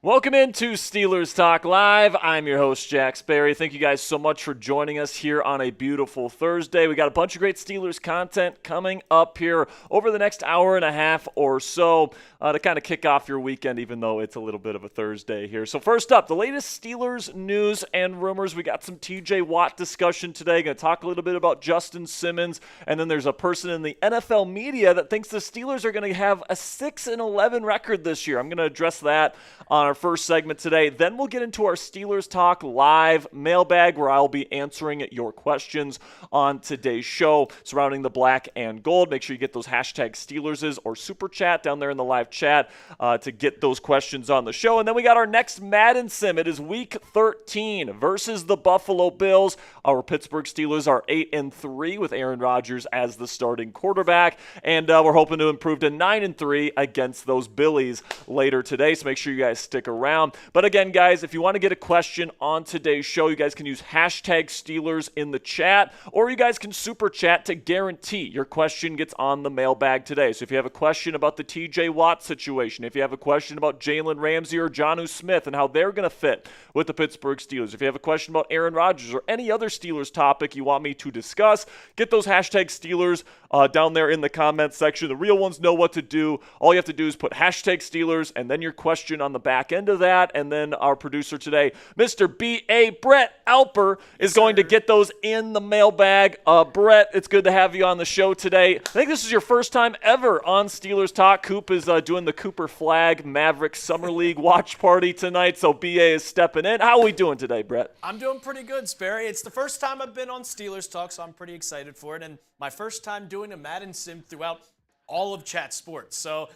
Welcome into Steelers Talk Live. I'm your host, Jack Sperry. Thank you guys so much for joining us here on a beautiful Thursday. We got a bunch of great Steelers content coming up here over the next hour and a half or so to kind of kick off your weekend, even though it's a little bit of a Thursday here. So first up, the latest Steelers news and rumors. We got some TJ Watt discussion today. Going to talk a little bit about Justin Simmons, and then there's a person in the NFL media that thinks the Steelers are going to have a 6-11 record this year. I'm going to address that on our first segment today. Then we'll get into our Steelers Talk Live mailbag, where I'll be answering your questions on today's show surrounding the black and gold. Make sure you get those hashtag Steelerses or Super Chat down there in the live chat to get those questions on the show. And then we got our next Madden Sim. It is Week 13 versus the Buffalo Bills. Our Pittsburgh Steelers are 8-3 with Aaron Rodgers as the starting quarterback, and we're hoping to improve to 9-3 against those Billies later today. So make sure you guys stick around. But again, guys, if you want to get a question on today's show, you guys can use hashtag Steelers in the chat, or you guys can super chat to guarantee your question gets on the mailbag today. So if you have a question about the TJ Watt situation, if you have a question about Jalen Ramsey or Jonnu Smith and how they're going to fit with the Pittsburgh Steelers, if you have a question about Aaron Rodgers or any other Steelers topic you want me to discuss, get those hashtag Steelers down there in the comments section. The real ones know what to do. All you have to do is put hashtag Steelers and then your question on the back end of that, and then our producer today, Mr. B.A. Brett Alper, is going to get those in the mailbag. Brett, it's good to have you on the show today. I think this is your first time ever on Steelers Talk. Coop is doing the Cooper Flag Mavericks Summer League watch party tonight, so B.A. is stepping in. How are we doing today, Brett? I'm doing pretty good, Sperry. It's the first time I've been on Steelers Talk, so I'm pretty excited for it, and my first time doing a Madden Sim throughout all of Chat Sports. So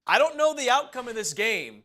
I don't know the outcome of this game,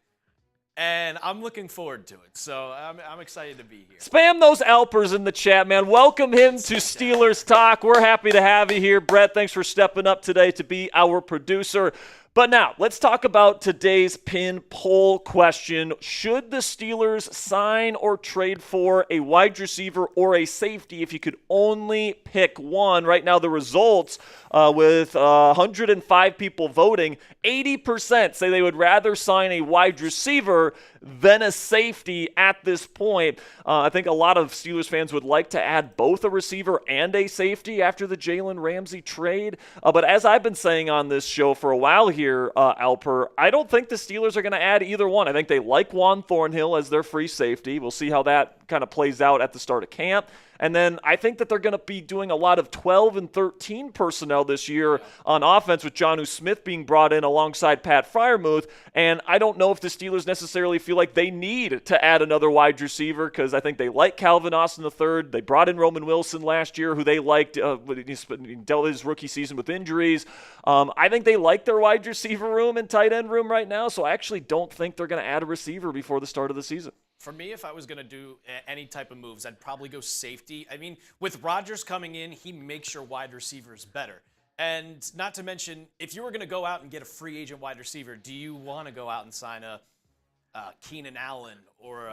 and I'm looking forward to it. So I'm excited to be here. Spam those Alpers in the chat, man. Welcome him to Steelers Talk. We're happy to have you here. Brett, thanks for stepping up today to be our producer. But now, let's talk about today's pin poll question. Should the Steelers sign or trade for a wide receiver or a safety if you could only pick one? Right now, the results with 105 people voting, 80% say they would rather sign a wide receiver than a safety at this point. I think a lot of Steelers fans would like to add both a receiver and a safety after the Jalen Ramsey trade. But as I've been saying on this show for a while here, Alper, I don't think the Steelers are going to add either one. I think they like Juan Thornhill as their free safety. We'll see how that kind of plays out at the start of camp. And then I think that they're going to be doing a lot of 12 and 13 personnel this year on offense, with Jonnu Smith being brought in alongside Pat Freiermuth. And I don't know if the Steelers necessarily feel like they need to add another wide receiver, because I think they like Calvin Austin III. They brought in Roman Wilson last year, who they liked. He dealt his rookie season with injuries. I think they like their wide receiver room and tight end room right now, so I actually don't think they're going to add a receiver before the start of the season. For me, if I was going to do any type of moves, I'd probably go safety. I mean, with Rodgers coming in, he makes your wide receivers better. And not to mention, if you were going to go out and get a free agent wide receiver, do you want to go out and sign a Keenan Allen or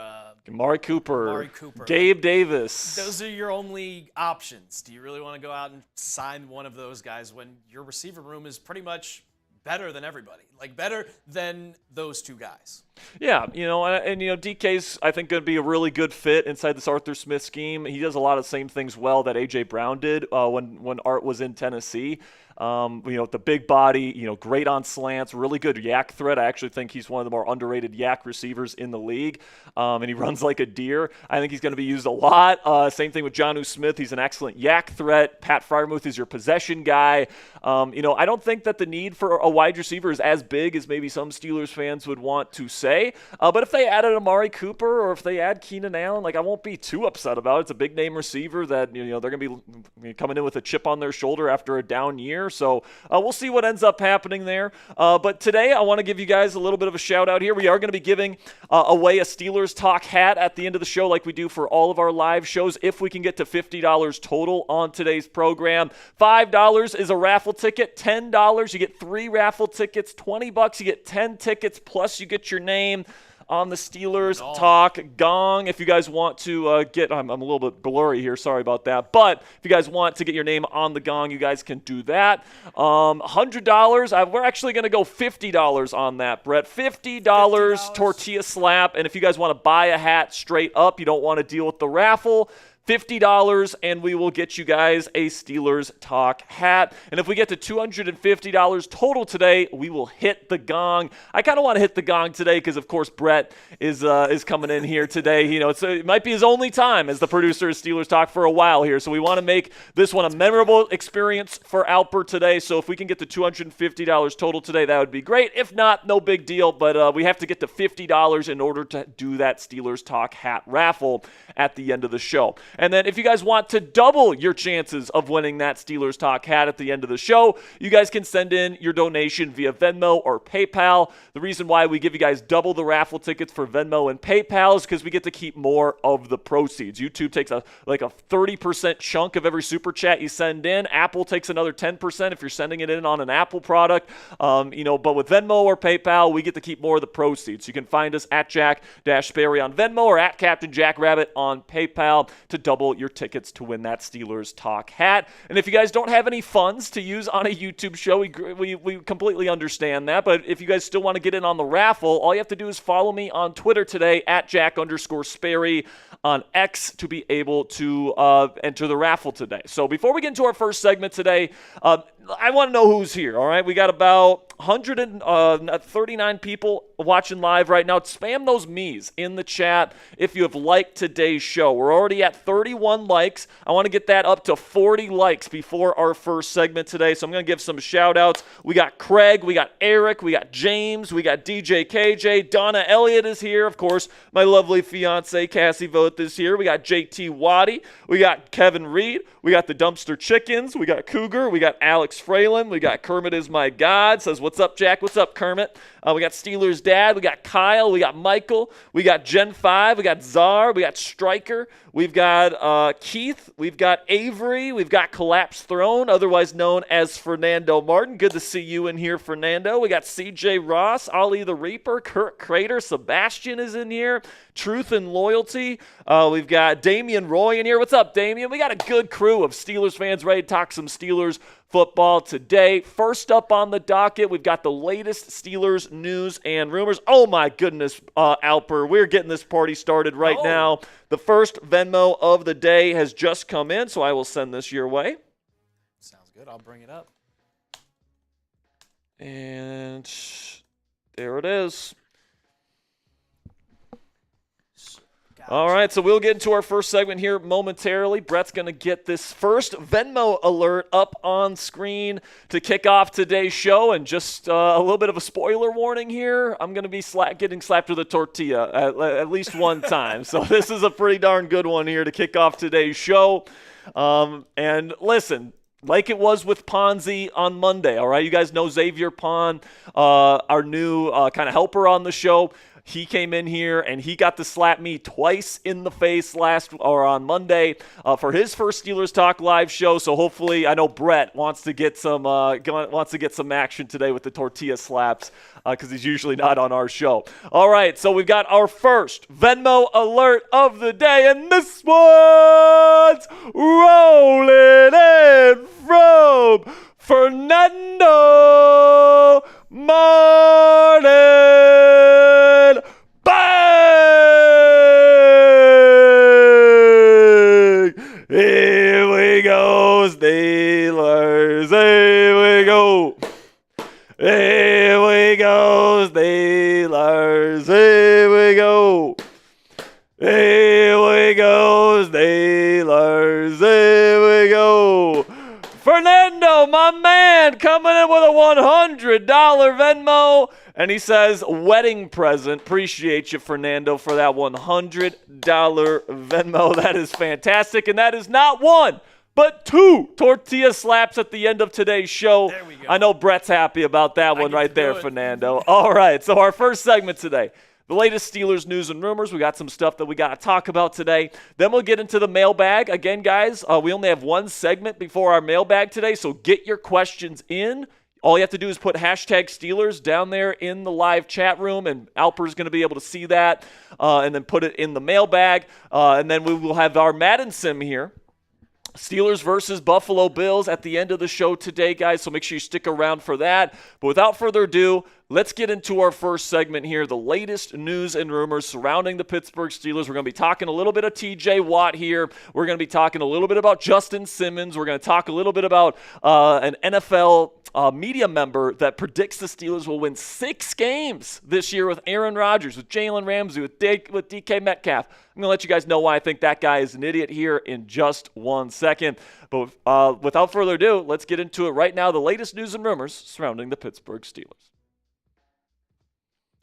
Amari Cooper, Gabe Davis? Those are your only options. Do you really want to go out and sign one of those guys when your receiver room is pretty much better than everybody, like better than those two guys? Yeah, DK's, I think, going to be a really good fit inside this Arthur Smith scheme. He does a lot of the same things well that A.J. Brown did when Art was in Tennessee. The big body, great on slants, really good yak threat. I actually think he's one of the more underrated yak receivers in the league, and he runs like a deer. I think he's going to be used a lot. Same thing with Jonnu Smith. He's an excellent yak threat. Pat Freiermuth is your possession guy. I don't think that the need for a wide receiver is as big as maybe some Steelers fans would want to say. But if they added Amari Cooper or if they add Keenan Allen, I won't be too upset about it. It's a big name receiver that they're going to be coming in with a chip on their shoulder after a down year. So we'll see what ends up happening there. But today I want to give you guys a little bit of a shout out here. We are going to be giving away a Steelers Talk hat at the end of the show, like we do for all of our live shows, if we can get to $50 total on today's program. $5 is a raffle ticket. $10 you get 3 raffle tickets. $20 you get 10 tickets, plus you get your name on the Steelers Talk Gong. If you guys want to I'm a little bit blurry here, sorry about that. But if you guys want to get your name on the Gong, you guys can do that. $100, we're actually going to go $50 on that, Brett. $50 tortilla slap. And if you guys want to buy a hat straight up, you don't want to deal with the raffle, $50, and we will get you guys a Steelers Talk hat. And if we get to $250 total today, we will hit the gong. I kind of want to hit the gong today because, of course, Brett is coming in here today. You know, it might be his only time as the producer of Steelers Talk for a while here. So we want to make this one a memorable experience for Alper today. So if we can get to $250 total today, that would be great. If not, no big deal. But we have to get to $50 in order to do that Steelers Talk hat raffle at the end of the show. And then if you guys want to double your chances of winning that Steelers Talk hat at the end of the show, you guys can send in your donation via Venmo or PayPal. The reason why we give you guys double the raffle tickets for Venmo and PayPal is because we get to keep more of the proceeds. YouTube takes a 30% chunk of every super chat you send in. Apple takes another 10% if you're sending it in on an Apple product. But with Venmo or PayPal, we get to keep more of the proceeds. You can find us at Jack-Sperry on Venmo or at Captain Jack Rabbit on PayPal to double your tickets to win that Steelers Talk hat. And if you guys don't have any funds to use on a YouTube show, we completely understand that. But if you guys still want to get in on the raffle, all you have to do is follow me on Twitter today at Jack_Sperry on X to be able to enter the raffle today. So before we get into our first segment today, I want to know who's here, all right? We got about 139 people watching live right now. Spam those me's in the chat if you have liked today's show. We're already at 31 likes. I want to get that up to 40 likes before our first segment today, so I'm going to give some shout-outs. We got Craig, we got Eric, we got James, we got DJ KJ, Donna Elliott is here. Of course, my lovely fiance Cassie Voth is here. We got JT Waddy, we got Kevin Reed, we got the Dumpster Chickens, we got Cougar, we got Alex Fralin, we got Kermit is my God, says, what's up, Jack? What's up, Kermit? We got Steelers Dad, we got Kyle, we got Michael, we got Gen 5, we got Czar, we got Stryker, we've got Keith, we've got Avery, we've got Collapse Throne, otherwise known as Fernando Martin. Good to see you in here, Fernando. We got CJ Ross, Ollie the Reaper, Kurt Crater, Sebastian is in here, Truth and Loyalty. We've got Damian Roy in here. What's up, Damian? We got a good crew of Steelers fans ready to talk some Steelers football today. First up on the docket, we've got the latest Steelers news and rumors. Oh my goodness, Alper, we're getting this party started right now. The first Venmo of the day has just come in, so I will send this your way. Sounds good. I'll bring it up. And there it is. All right, so we'll get into our first segment here momentarily. Brett's going to get this first Venmo alert up on screen to kick off today's show. And just a little bit of a spoiler warning here. I'm going to be getting slapped with a tortilla at least one time. So this is a pretty darn good one here to kick off today's show. And listen, like it was with Ponzi on Monday, all right? You guys know Xavier Pon, our new kind of helper on the show. He came in here and he got to slap me twice in the face on Monday for his first Steelers Talk live show. So hopefully, I know Brett wants to get some action today with the tortilla slaps because he's usually not on our show. All right, so we've got our first Venmo alert of the day, and this one's rolling in from Fernando Martin. Bang! Here we go, Steelers. Here we go. Here we go, Steelers. Here we go. Here we go, Steelers. Here we go. Fernando, my man, coming in with a $100 Venmo. And he says, wedding present. Appreciate you, Fernando, for that $100 Venmo. That is fantastic. And that is not one, but two tortilla slaps at the end of today's show. There we go. I know Brett's happy about that one right there, Fernando. All right, so our first segment today. The latest Steelers news and rumors. We got some stuff that we got to talk about today. Then we'll get into the mailbag. Again, guys, we only have one segment before our mailbag today, so get your questions in. All you have to do is put hashtag Steelers down there in the live chat room, and Alper's going to be able to see that, and then put it in the mailbag, and then we will have our Madden sim here. Steelers versus Buffalo Bills at the end of the show today, guys, so make sure you stick around for that. But without further ado, let's get into our first segment here, the latest news and rumors surrounding the Pittsburgh Steelers. We're going to be talking a little bit of TJ Watt here. We're going to be talking a little bit about Justin Simmons. We're going to talk a little bit about an NFL media member that predicts the Steelers will win 6 games this year with Aaron Rodgers, with Jalen Ramsey, with DK Metcalf. I'm going to let you guys know why I think that guy is an idiot here in just 1 second. But without further ado, let's get into it right now, the latest news and rumors surrounding the Pittsburgh Steelers.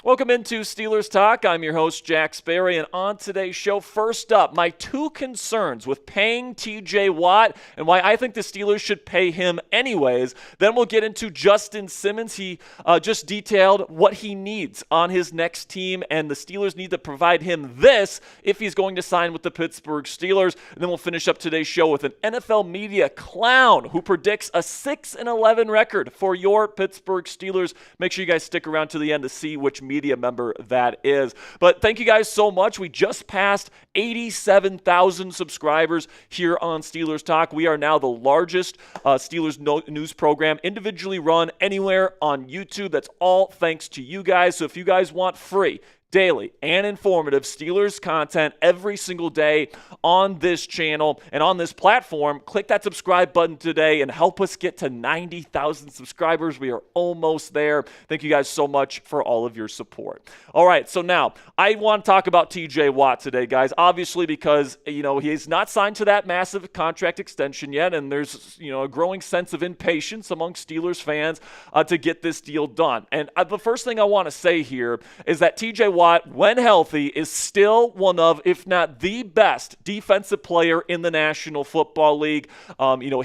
Welcome into Steelers Talk. I'm your host, Jack Sperry, and on today's show, first up, my 2 concerns with paying TJ Watt and why I think the Steelers should pay him anyways. Then we'll get into Justin Simmons. He just detailed what he needs on his next team, and the Steelers need to provide him this if he's going to sign with the Pittsburgh Steelers. And then we'll finish up today's show with an NFL media clown who predicts a 6-11 record for your Pittsburgh Steelers. Make sure you guys stick around to the end to see which media member that is. But thank you guys so much. We just passed 87,000 subscribers here on Steelers Talk. We are now the largest Steelers news program individually run anywhere on YouTube. That's all thanks to you guys. So if you guys want free, daily, and informative Steelers content every single day on this channel and on this platform, click that subscribe button today and help us get to 90,000 subscribers. We are almost there. Thank you guys so much for all of your support. All right, so now I want to talk about TJ Watt today, guys, obviously because, he's not signed to that massive contract extension yet, and there's, a growing sense of impatience among Steelers fans to get this deal done. And the first thing I want to say here is that TJ Watt, when healthy, is still one of, if not the best defensive player in the National Football League.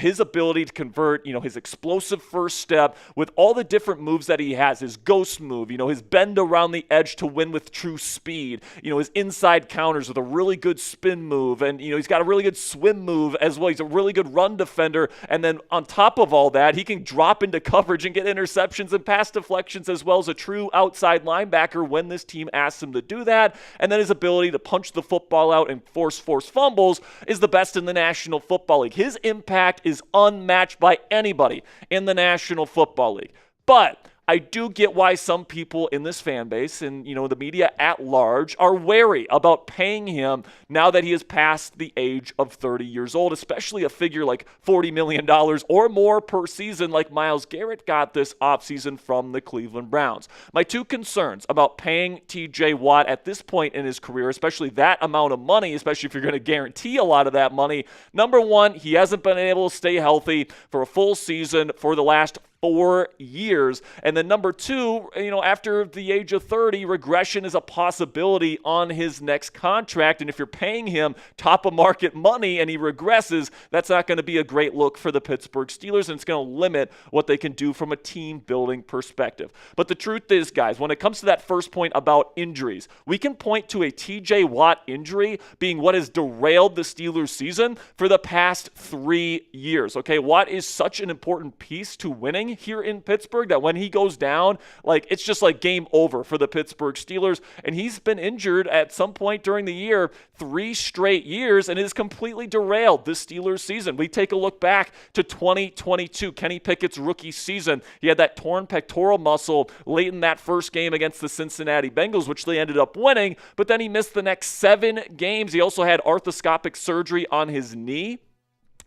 His ability to convert, his explosive first step with all the different moves that he has, his ghost move, his bend around the edge to win with true speed, his inside counters with a really good spin move, and, he's got a really good swim move as well. He's a really good run defender, and then on top of all that, he can drop into coverage and get interceptions and pass deflections as well as a true outside linebacker when this team asks him to do that, and then his ability to punch the football out and force fumbles is the best in the National Football League. His impact is unmatched by anybody in the National Football League. But I do get why some people in this fan base and, the media at large are wary about paying him now that he has passed the age of 30 years old, especially a figure like $40 million or more per season like Myles Garrett got this offseason from the Cleveland Browns. My 2 concerns about paying TJ Watt at this point in his career, especially that amount of money, especially if you're going to guarantee a lot of that money. Number 1, he hasn't been able to stay healthy for a full season for the last 4 years. And then number 2, after the age of 30, regression is a possibility on his next contract. And if you're paying him top of market money and he regresses, that's not going to be a great look for the Pittsburgh Steelers, and it's going to limit what they can do from a team building perspective. But the truth is, guys, when it comes to that first point about injuries, we can point to a TJ Watt injury being what has derailed the Steelers season for the past 3 years. Okay, Watt is such an important piece to winning here in Pittsburgh that when he goes down, it's just like game over for the Pittsburgh Steelers. And he's been injured at some point during the year 3 straight years, and it has completely derailed this Steelers season. We take a look back to 2022, Kenny Pickett's rookie season. He had that torn pectoral muscle late in that first game against the Cincinnati Bengals, which they ended up winning, but then he missed the next 7 games. He also had arthroscopic surgery on his knee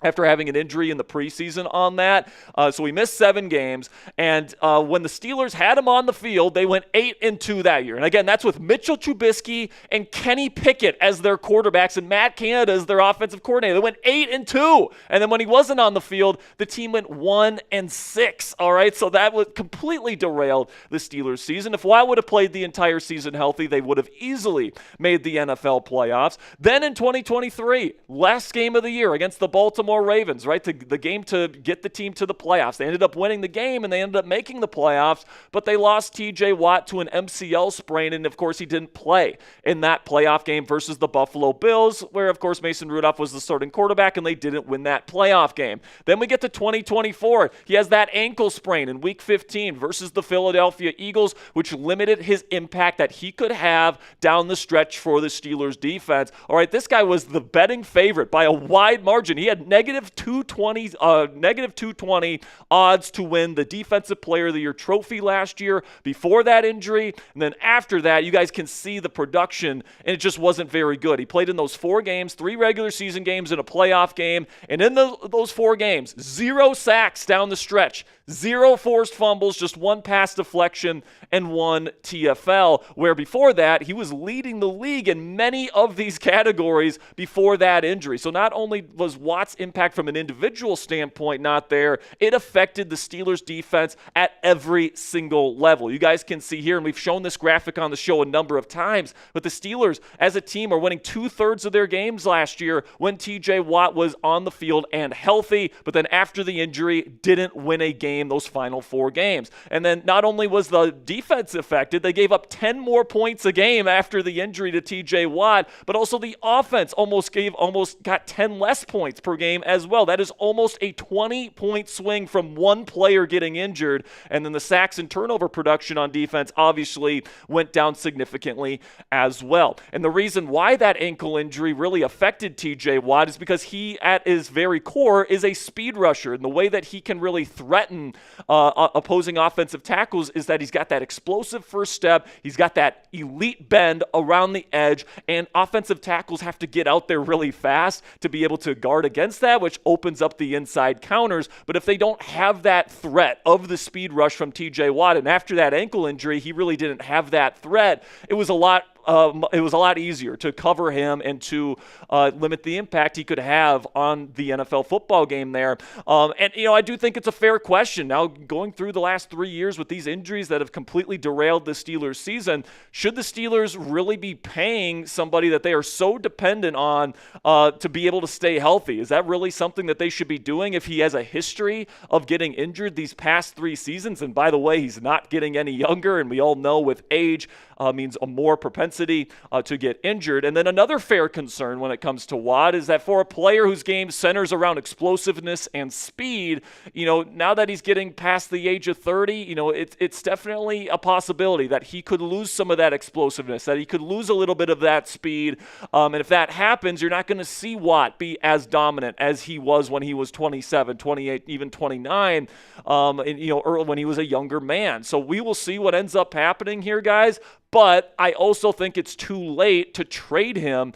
after having an injury in the preseason on that. So we missed 7 games. And when the Steelers had him on the field, they went 8-2 that year. And again, that's with Mitchell Trubisky and Kenny Pickett as their quarterbacks and Matt Canada as their offensive coordinator. They went 8-2. And then when he wasn't on the field, the team went 1-6. All right, so that would completely derailed the Steelers season. If Watt would have played the entire season healthy, they would have easily made the NFL playoffs. Then in 2023, last game of the year against the Baltimore Baltimore Ravens, right? The game to get the team to the playoffs. They ended up winning the game, and they ended up making the playoffs, but they lost T.J. Watt to an MCL sprain, and of course he didn't play in that playoff game versus the Buffalo Bills, where of course Mason Rudolph was the starting quarterback, and they didn't win that playoff game. Then we get to 2024. He has that ankle sprain in Week 15 versus the Philadelphia Eagles, which limited his impact that he could have down the stretch for the Steelers defense. All right, this guy was the betting favorite by a wide margin. He had negative 220 odds to win the Defensive Player of the Year trophy last year before that injury. And then after that, you guys can see the production, and it just wasn't very good. He played in those 4 games, 3 regular season games and a playoff game. And in those 4 games, 0 sacks down the stretch, 0 forced fumbles, just 1 pass deflection and 1 TFL, where before that, he was leading the league in many of these categories before that injury. So not only was Watt's impact from an individual standpoint not there, it affected the Steelers defense at every single level. You guys can see here, and we've shown this graphic on the show a number of times, but the Steelers as a team are winning 2/3 of their games last year when TJ Watt was on the field and healthy, but then after the injury, didn't win a game those final 4 games. And then not only was the defense affected, they gave up 10 more points a game after the injury to TJ Watt, but also the offense almost got 10 less points per game as well. That is almost a 20-point swing from one player getting injured. And then the sacks and turnover production on defense obviously went down significantly as well. And the reason why that ankle injury really affected TJ Watt is because he, at his very core, is a speed rusher. And the way that he can really threaten opposing offensive tackles is that he's got that explosive first step, he's got that elite bend around the edge, and offensive tackles have to get out there really fast to be able to guard against that, which opens up the inside counters. But if they don't have that threat of the speed rush from TJ Watt, and after that ankle injury, he really didn't have that threat, it was a lot easier to cover him and to limit the impact he could have on the NFL football game there. And, I do think it's a fair question. Now, going through the last 3 years with these injuries that have completely derailed the Steelers season, should the Steelers really be paying somebody that they are so dependent on to be able to stay healthy? Is that really something that they should be doing if he has a history of getting injured these past 3 seasons? And by the way, he's not getting any younger, and we all know with age means a more propensity to get injured. And then another fair concern when it comes to Watt is that for a player whose game centers around explosiveness and speed, now that he's getting past the age of 30, it's definitely a possibility that he could lose some of that explosiveness, that he could lose a little bit of that speed. And if that happens, you're not going to see Watt be as dominant as he was when he was 27, 28, even 29, early when he was a younger man. So we will see what ends up happening here, guys. But I also think it's too late to trade him,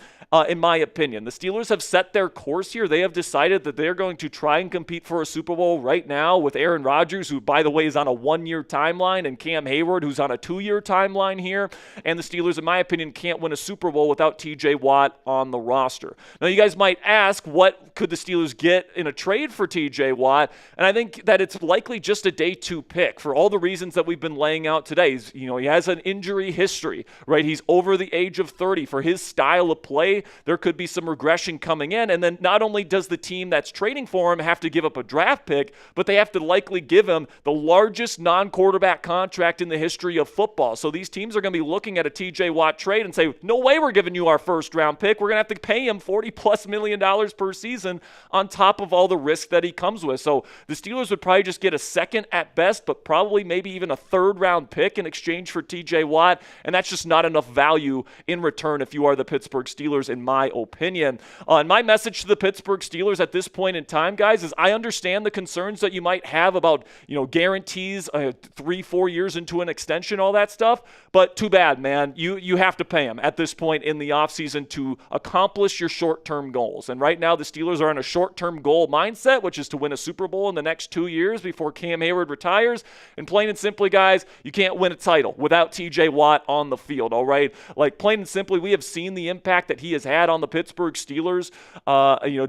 in my opinion. The Steelers have set their course here. They have decided that they're going to try and compete for a Super Bowl right now with Aaron Rodgers, who, by the way, is on a 1-year timeline, and Cam Hayward, who's on a 2-year timeline here. And the Steelers, in my opinion, can't win a Super Bowl without TJ Watt on the roster. Now, you guys might ask, what could the Steelers get in a trade for TJ Watt? And I think that it's likely just a day 2 pick for all the reasons that we've been laying out today. He has an injury history, right? He's over the age of 30. For his style of play, there could be some regression coming in. And then not only does the team that's trading for him have to give up a draft pick, but they have to likely give him the largest non-quarterback contract in the history of football. So these teams are going to be looking at a TJ Watt trade and say, no way we're giving you our first round pick. We're going to have to pay him $40+ million per season on top of all the risk that he comes with. So the Steelers would probably just get a second at best, but probably maybe even a 3rd round pick in exchange for TJ Watt. And that's just not enough value in return if you are the Pittsburgh Steelers, in my opinion. And my message to the Pittsburgh Steelers at this point in time, guys, is I understand the concerns that you might have about, guarantees 3-4 years into an extension, all that stuff. But too bad, man. You have to pay him at this point in the offseason to accomplish your short-term goals. And right now, the Steelers are in a short-term goal mindset, which is to win a Super Bowl in the next 2 years before Cam Hayward retires. And plain and simply, guys, you can't win a title without TJ Watt not on the field, all right? Like, plain and simply, we have seen the impact that he has had on the Pittsburgh Steelers,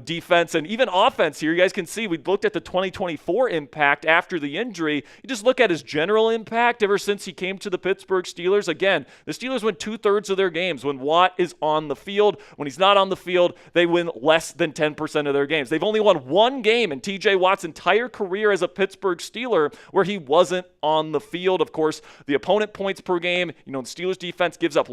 defense and even offense here. You guys can see we looked at the 2024 impact after the injury. You just look at his general impact ever since he came to the Pittsburgh Steelers. Again, the Steelers win 2/3 of their games when Watt is on the field. When he's not on the field, they win less than 10% of their games. They've only won one game in TJ Watt's entire career as a Pittsburgh Steeler where he wasn't on the field. Of course, the opponent points per game, the Steelers defense gives up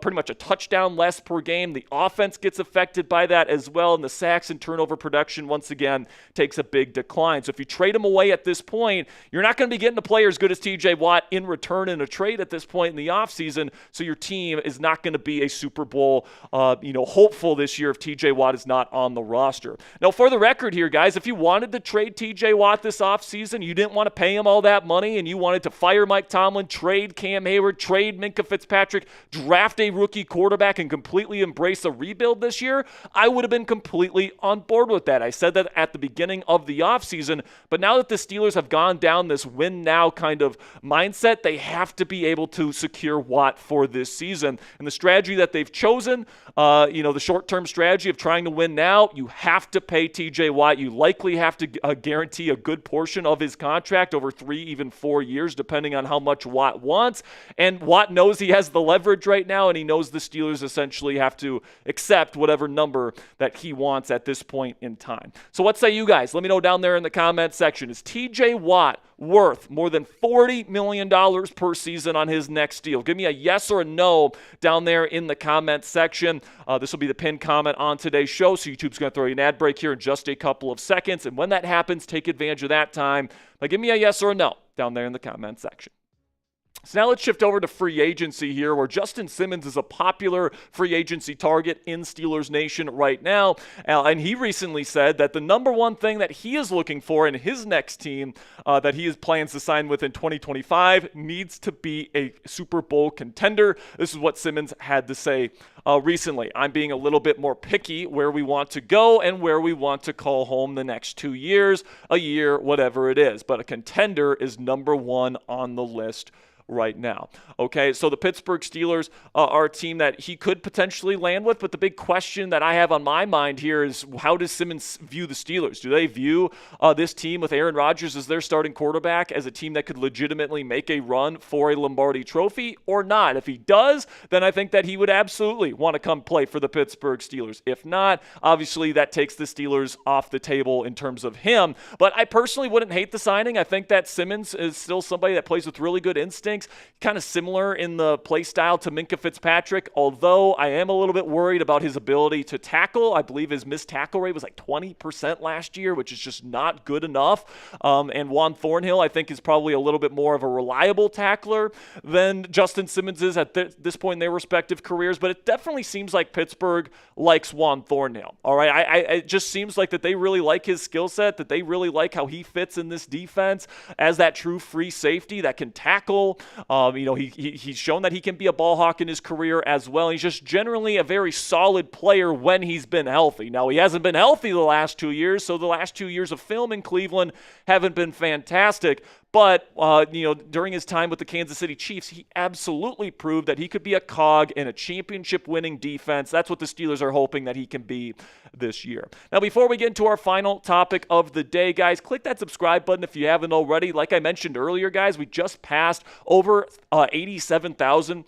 pretty much a touchdown less per game. The offense gets affected by that as well, and the sacks and turnover production once again takes a big decline. So if you trade him away at this point, you're not going to be getting a player as good as TJ Watt in return in a trade at this point in the offseason, so your team is not going to be a Super Bowl hopeful this year if TJ Watt is not on the roster. Now, for the record here, guys, if you wanted to trade TJ Watt this offseason, you didn't want to pay him all that money, and you wanted to fire Mike Tomlin, trade Cam Hayward, trade Minkah Fitzpatrick, draft a rookie quarterback, and completely embrace a rebuild this year, I would have been completely on board with that. I said that at the beginning of the offseason, but now that the Steelers have gone down this win-now kind of mindset, they have to be able to secure Watt for this season. And the strategy that they've chosen, the short-term strategy of trying to win now, you have to pay TJ Watt. You likely have to guarantee a good portion of his contract over 3, even 4 years, depending on how much Watt wants. And Watt knows he has the leverage right now, and he knows the Steelers essentially have to accept whatever number that he wants at this point in time. So what say you guys? Let me know down there in the comment section. Is TJ Watt worth more than $40 million per season on his next deal? Give me a yes or a no down there in the comment section. This will be the pinned comment on today's show, so YouTube's going to throw you an ad break here in just a couple of seconds. And when that happens, take advantage of that time. But give me a yes or a no down there in the comment section. So now let's shift over to free agency here, where Justin Simmons is a popular free agency target in Steelers Nation right now. And he recently said that the number one thing that he is looking for in his next team that he plans to sign with in 2025 needs to be a Super Bowl contender. This is what Simmons had to say recently. I'm being a little bit more picky where we want to go and where we want to call home the next 2 years, a year, whatever it is. But a contender is number one on the list right now. Okay, so the Pittsburgh Steelers are a team that he could potentially land with, but the big question that I have on my mind here is, how does Simmons view the Steelers? Do they view this team with Aaron Rodgers as their starting quarterback as a team that could legitimately make a run for a Lombardi trophy or not? If he does, then I think that he would absolutely want to come play for the Pittsburgh Steelers. If not, obviously that takes the Steelers off the table in terms of him, but I personally wouldn't hate the signing. I think that Simmons is still somebody that plays with really good instincts, kind of similar in the play style to Minkah Fitzpatrick, although I am a little bit worried about his ability to tackle. I believe his missed tackle rate was like 20% last year, which is just not good enough. And Juan Thornhill, I think, is probably a little bit more of a reliable tackler than Justin Simmons is at this point in their respective careers, but it definitely seems like Pittsburgh likes Juan Thornhill. All right, it just seems like that they really like his skill set, that they really like how he fits in this defense as that true free safety that can tackle. He's shown that he can be a ball hawk in his career as well. He's just generally a very solid player when he's been healthy. Now, he hasn't been healthy the last 2 years, so the last 2 years of film in Cleveland haven't been fantastic. But, during his time with the Kansas City Chiefs, he absolutely proved that he could be a cog in a championship-winning defense. That's what the Steelers are hoping that he can be this year. Now, before we get into our final topic of the day, guys, click that subscribe button if you haven't already. Like I mentioned earlier, guys, we just passed over 87,000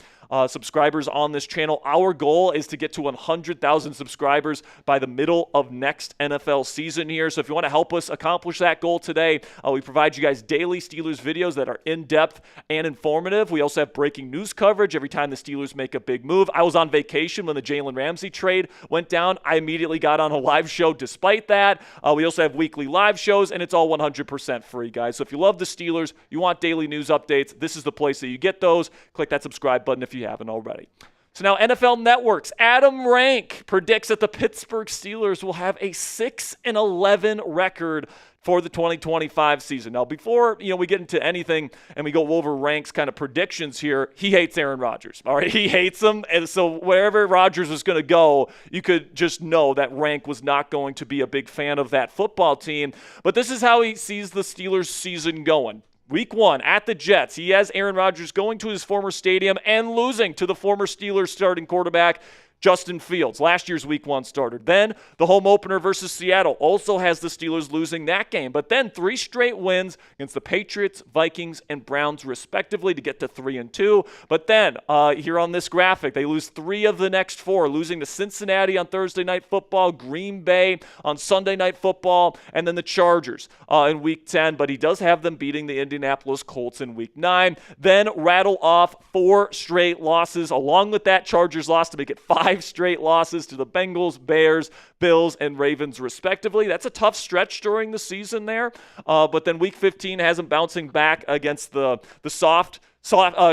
subscribers on this channel. Our goal is to get to 100,000 subscribers by the middle of next NFL season here. So if you want to help us accomplish that goal today, we provide you guys daily Steelers videos that are in-depth and informative. We also have breaking news coverage every time the Steelers make a big move. I was on vacation when the Jalen Ramsey trade went down. I immediately got on a live show despite that. We also have weekly live shows, and it's all 100% free, guys. So if you love the Steelers, you want daily news updates, this is the place that you get those. Click that subscribe button if you haven't already. So now NFL Network's Adam Rank predicts that the Pittsburgh Steelers will have a 6-11 record for the 2025 season. Now, before we get into anything and we go over Rank's kind of predictions here, he hates Aaron Rodgers. All right, he hates him, and so wherever Rodgers was going to go, you could just know that Rank was not going to be a big fan of that football team. But this is how he sees the Steelers season going. Week 1 at the Jets. He has Aaron Rodgers going to his former stadium and losing to the former Steelers starting quarterback, Justin Fields, last year's Week 1 starter. Then the home opener versus Seattle also has the Steelers losing that game. But then 3 straight wins against the Patriots, Vikings, and Browns respectively to get to 3-2. But then here on this graphic, they lose 3 of the next 4, losing to Cincinnati on Thursday Night Football, Green Bay on Sunday Night Football, and then the Chargers in Week 10. But he does have them beating the Indianapolis Colts in Week 9. Then rattle off 4 straight losses along with that Chargers loss to make it 5 straight losses to the Bengals, Bears, Bills, and Ravens respectively. That's a tough stretch during the season there. But then Week 15 has them bouncing back against the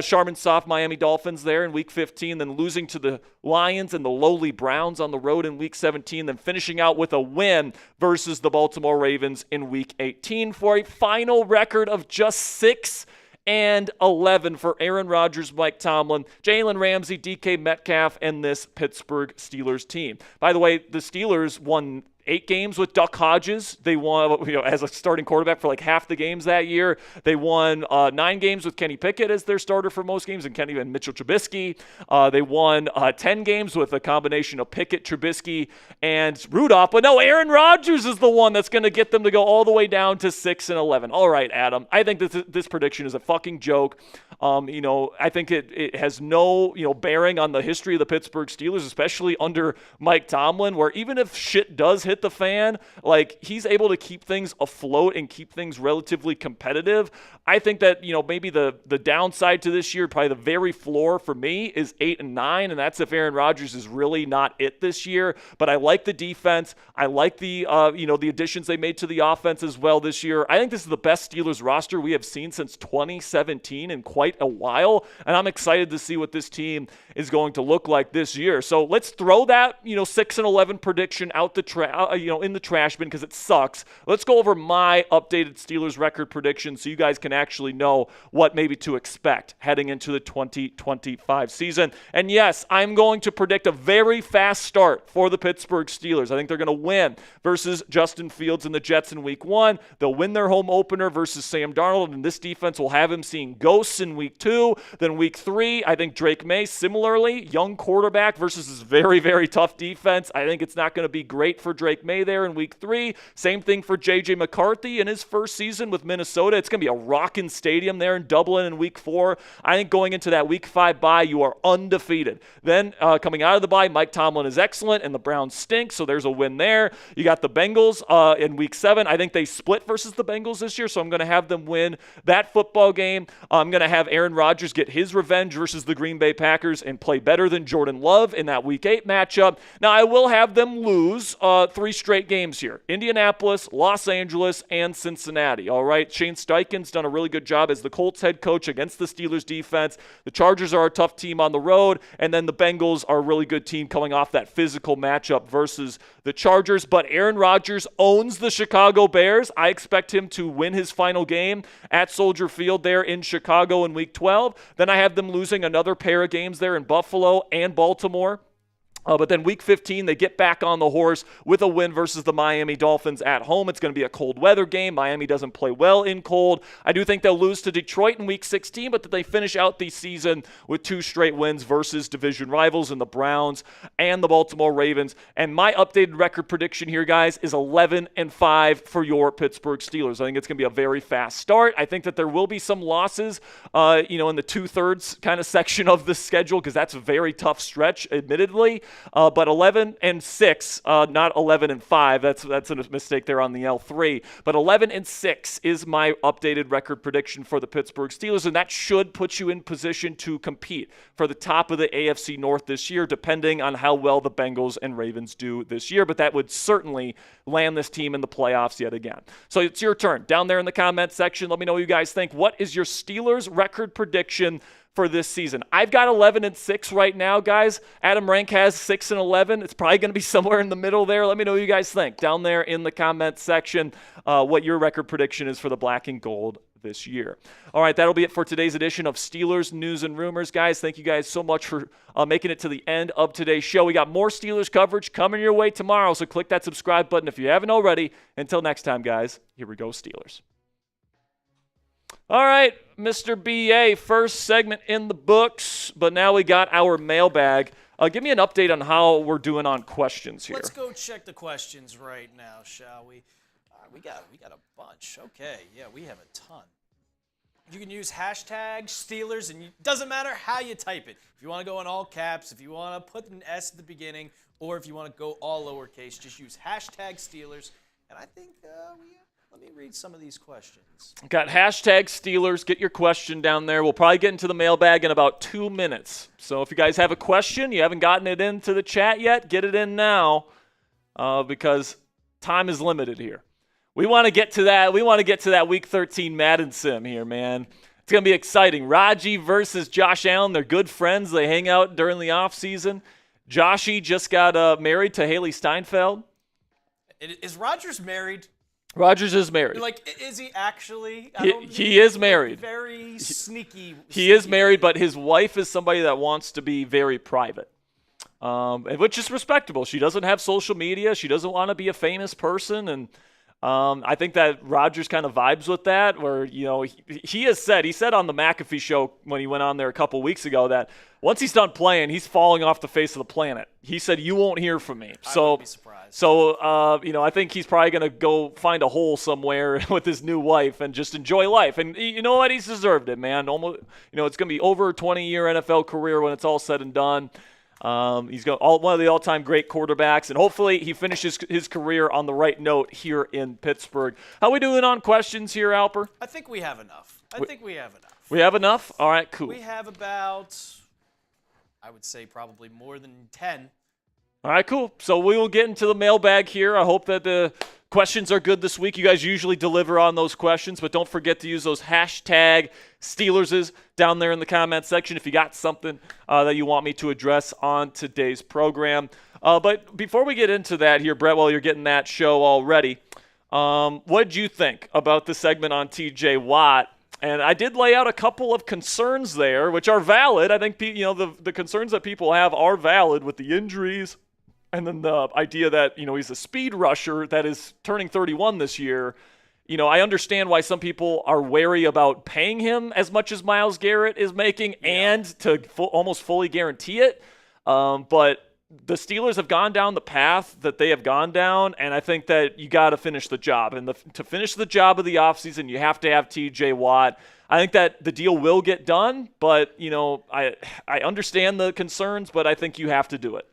Charmin soft Miami Dolphins there in Week 15, then losing to the Lions and the lowly Browns on the road in Week 17, then finishing out with a win versus the Baltimore Ravens in Week 18 for a final record of just 6-11 for Aaron Rodgers, Mike Tomlin, Jalen Ramsey, DK Metcalf, and this Pittsburgh Steelers team. By the way, the Steelers won 8 games with Duck Hodges. They won, as a starting quarterback for like half the games that year. They won 9 games with Kenny Pickett as their starter for most games, and Mitchell Trubisky. They won 10 games with a combination of Pickett, Trubisky, and Rudolph. But no, Aaron Rodgers is the one that's going to get them to go all the way down to 6-11. All right, Adam. I think this prediction is a fucking joke. I think it has no bearing on the history of the Pittsburgh Steelers, especially under Mike Tomlin, where even if shit does hit the fan, like, he's able to keep things afloat and keep things relatively competitive. I think that maybe the downside to this year, probably the very floor for me, is 8-9, and that's if Aaron Rodgers is really not it this year. But I like the defense. I like the the additions they made to the offense as well this year. I think this is the best Steelers roster we have seen since 2017 in quite a while, and I'm excited to see what this team is going to look like this year. So let's throw that 6-11 prediction out the in the trash bin because it sucks. Let's go over my updated Steelers record prediction so you guys can actually know what maybe to expect heading into the 2025 season. And yes, I'm going to predict a very fast start for the Pittsburgh Steelers. I think they're going to win versus Justin Fields and the Jets in Week 1. They'll win their home opener versus Sam Darnold, and this defense will have him seeing ghosts in Week 2. Then Week 3, I think Drake May, similarly, young quarterback versus this very, very tough defense. I think it's not going to be great for Drake May there in Week 3. Same thing for J.J. McCarthy in his first season with Minnesota. It's going to be a rockin' stadium there in Dublin in Week 4. I think going into that Week 5 bye, you are undefeated. Then coming out of the bye, Mike Tomlin is excellent, and the Browns stink, so there's a win there. You got the Bengals in Week 7. I think they split versus the Bengals this year, so I'm going to have them win that football game. I'm going to have Aaron Rodgers get his revenge versus the Green Bay Packers and play better than Jordan Love in that Week 8 matchup. Now, I will have them lose 3 straight games here. Indianapolis, Los Angeles, and Cincinnati. All right, Shane Steichen's done a really good job as the Colts head coach against the Steelers defense. The Chargers are a tough team on the road, and then the Bengals are a really good team coming off that physical matchup versus the Chargers. But Aaron Rodgers owns the Chicago Bears. I expect him to win his final game at Soldier Field there in Chicago in Week 12. Then I have them losing another pair of games there in Buffalo and Baltimore. But then Week 15, they get back on the horse with a win versus the Miami Dolphins at home. It's going to be a cold weather game. Miami doesn't play well in cold. I do think they'll lose to Detroit in Week 16, but that they finish out the season with 2 straight wins versus division rivals in the Browns and the Baltimore Ravens. And my updated record prediction here, guys, is 11-5 for your Pittsburgh Steelers. I think it's going to be a very fast start. I think that there will be some losses, in the 2/3 kind of section of the schedule because that's a very tough stretch, admittedly. But 11-6, not 11-5. That's a mistake there on the L3. But 11-6 is my updated record prediction for the Pittsburgh Steelers, and that should put you in position to compete for the top of the AFC North this year, depending on how well the Bengals and Ravens do this year. But that would certainly land this team in the playoffs yet again. So it's your turn. Down there in the comment section, let me know what you guys think. What is your Steelers record prediction for this season? I've got 11-6 right now, guys. Adam Rank has 6-11. It's probably going to be somewhere in the middle there. Let me know what you guys think down there in the comment section, what your record prediction is for the black and gold this year. All right, that'll be it for today's edition of Steelers News and Rumors. Guys, thank you guys so much for making it to the end of today's show. We got more Steelers coverage coming your way tomorrow, so click that subscribe button if you haven't already. Until next time, guys, here we go, Steelers. All right, Mr. BA, first segment in the books, but now we got our mailbag. Give me an update on how we're doing on questions here. Let's go check the questions right now, shall we? We got a bunch. Okay, yeah, we have a ton. You can use hashtag Steelers, and it doesn't matter how you type it. If you want to go in all caps, if you want to put an S at the beginning, or if you want to go all lowercase, just use hashtag Steelers. And I think let me read some of these questions. Got hashtag Steelers. Get your question down there. We'll probably get into the mailbag in about 2 minutes. So if you guys have a question, you haven't gotten it into the chat yet, get it in now because time is limited here. We want to get to that. We want to get to that Week 13 Madden sim here, man. It's going to be exciting. Raji versus Josh Allen. They're good friends. They hang out during the offseason. Joshy just got married to Haley Steinfeld. Is Rodgers married? Rodgers is married. Like, is he actually? He is married. Very sneaky. He is married, but his wife is somebody that wants to be very private, which is respectable. She doesn't have social media. She doesn't want to be a famous person, and I think that Rodgers kind of vibes with that, where, he said on the McAfee show when he went on there a couple weeks ago that once he's done playing, he's falling off the face of the planet. He said, "You won't hear from me." I wouldn't be surprised. So, I think he's probably going to go find a hole somewhere with his new wife and just enjoy life. And you know what? He's deserved it, man. Almost, it's going to be over a 20-year NFL career when it's all said and done. He's got one of the all-time great quarterbacks, and hopefully he finishes his career on the right note here in Pittsburgh. How we doing on questions here, Alper? I think we have enough. We have enough? All right, cool. We have about, I would say, probably more than 10. All right, cool. So we will get into the mailbag here. I hope that the questions are good this week. You guys usually deliver on those questions, but don't forget to use those hashtag Steelerses down there in the comment section if you got something that you want me to address on today's program. But before we get into that here, Brett, while you're getting that show all ready, what did you think about the segment on T.J. Watt? And I did lay out a couple of concerns there, which are valid. I think the concerns that people have are valid with the injuries. And then the idea that, he's a speed rusher that is turning 31 this year. I understand why some people are wary about paying him as much as Myles Garrett is making and to almost fully guarantee it. But the Steelers have gone down the path that they have gone down, and I think that you got to finish the job. And to finish the job of the offseason, you have to have T.J. Watt. I think that the deal will get done, but, I understand the concerns, but I think you have to do it.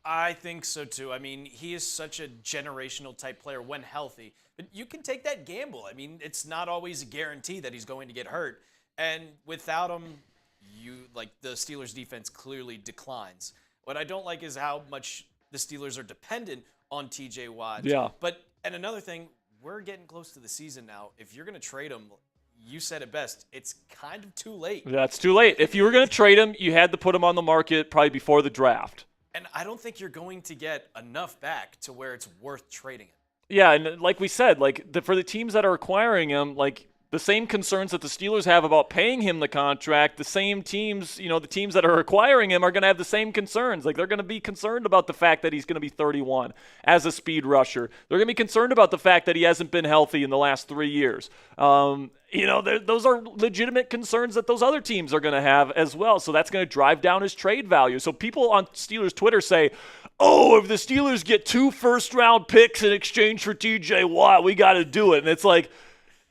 I think so, too. I mean, he is such a generational type player when healthy. But you can take that gamble. I mean, it's not always a guarantee that he's going to get hurt. And without him, the Steelers defense clearly declines. What I don't like is how much the Steelers are dependent on T.J. Watt. Yeah. And another thing, we're getting close to the season now. If you're going to trade him, you said it best, it's kind of too late. That's too late. If you were going to trade him, you had to put him on the market probably before the draft. And I don't think you're going to get enough back to where it's worth trading it. Yeah, and like we said, for the teams that are acquiring him, the same concerns that the Steelers have about paying him the contract, the same teams, the teams that are acquiring him are going to have the same concerns. They're going to be concerned about the fact that he's going to be 31 as a speed rusher. They're going to be concerned about the fact that he hasn't been healthy in the last 3 years. Those are legitimate concerns that those other teams are going to have as well. So that's going to drive down his trade value. So people on Steelers Twitter say, "Oh, if the Steelers get 2 first-round picks in exchange for T.J. Watt, we got to do it." And it's like,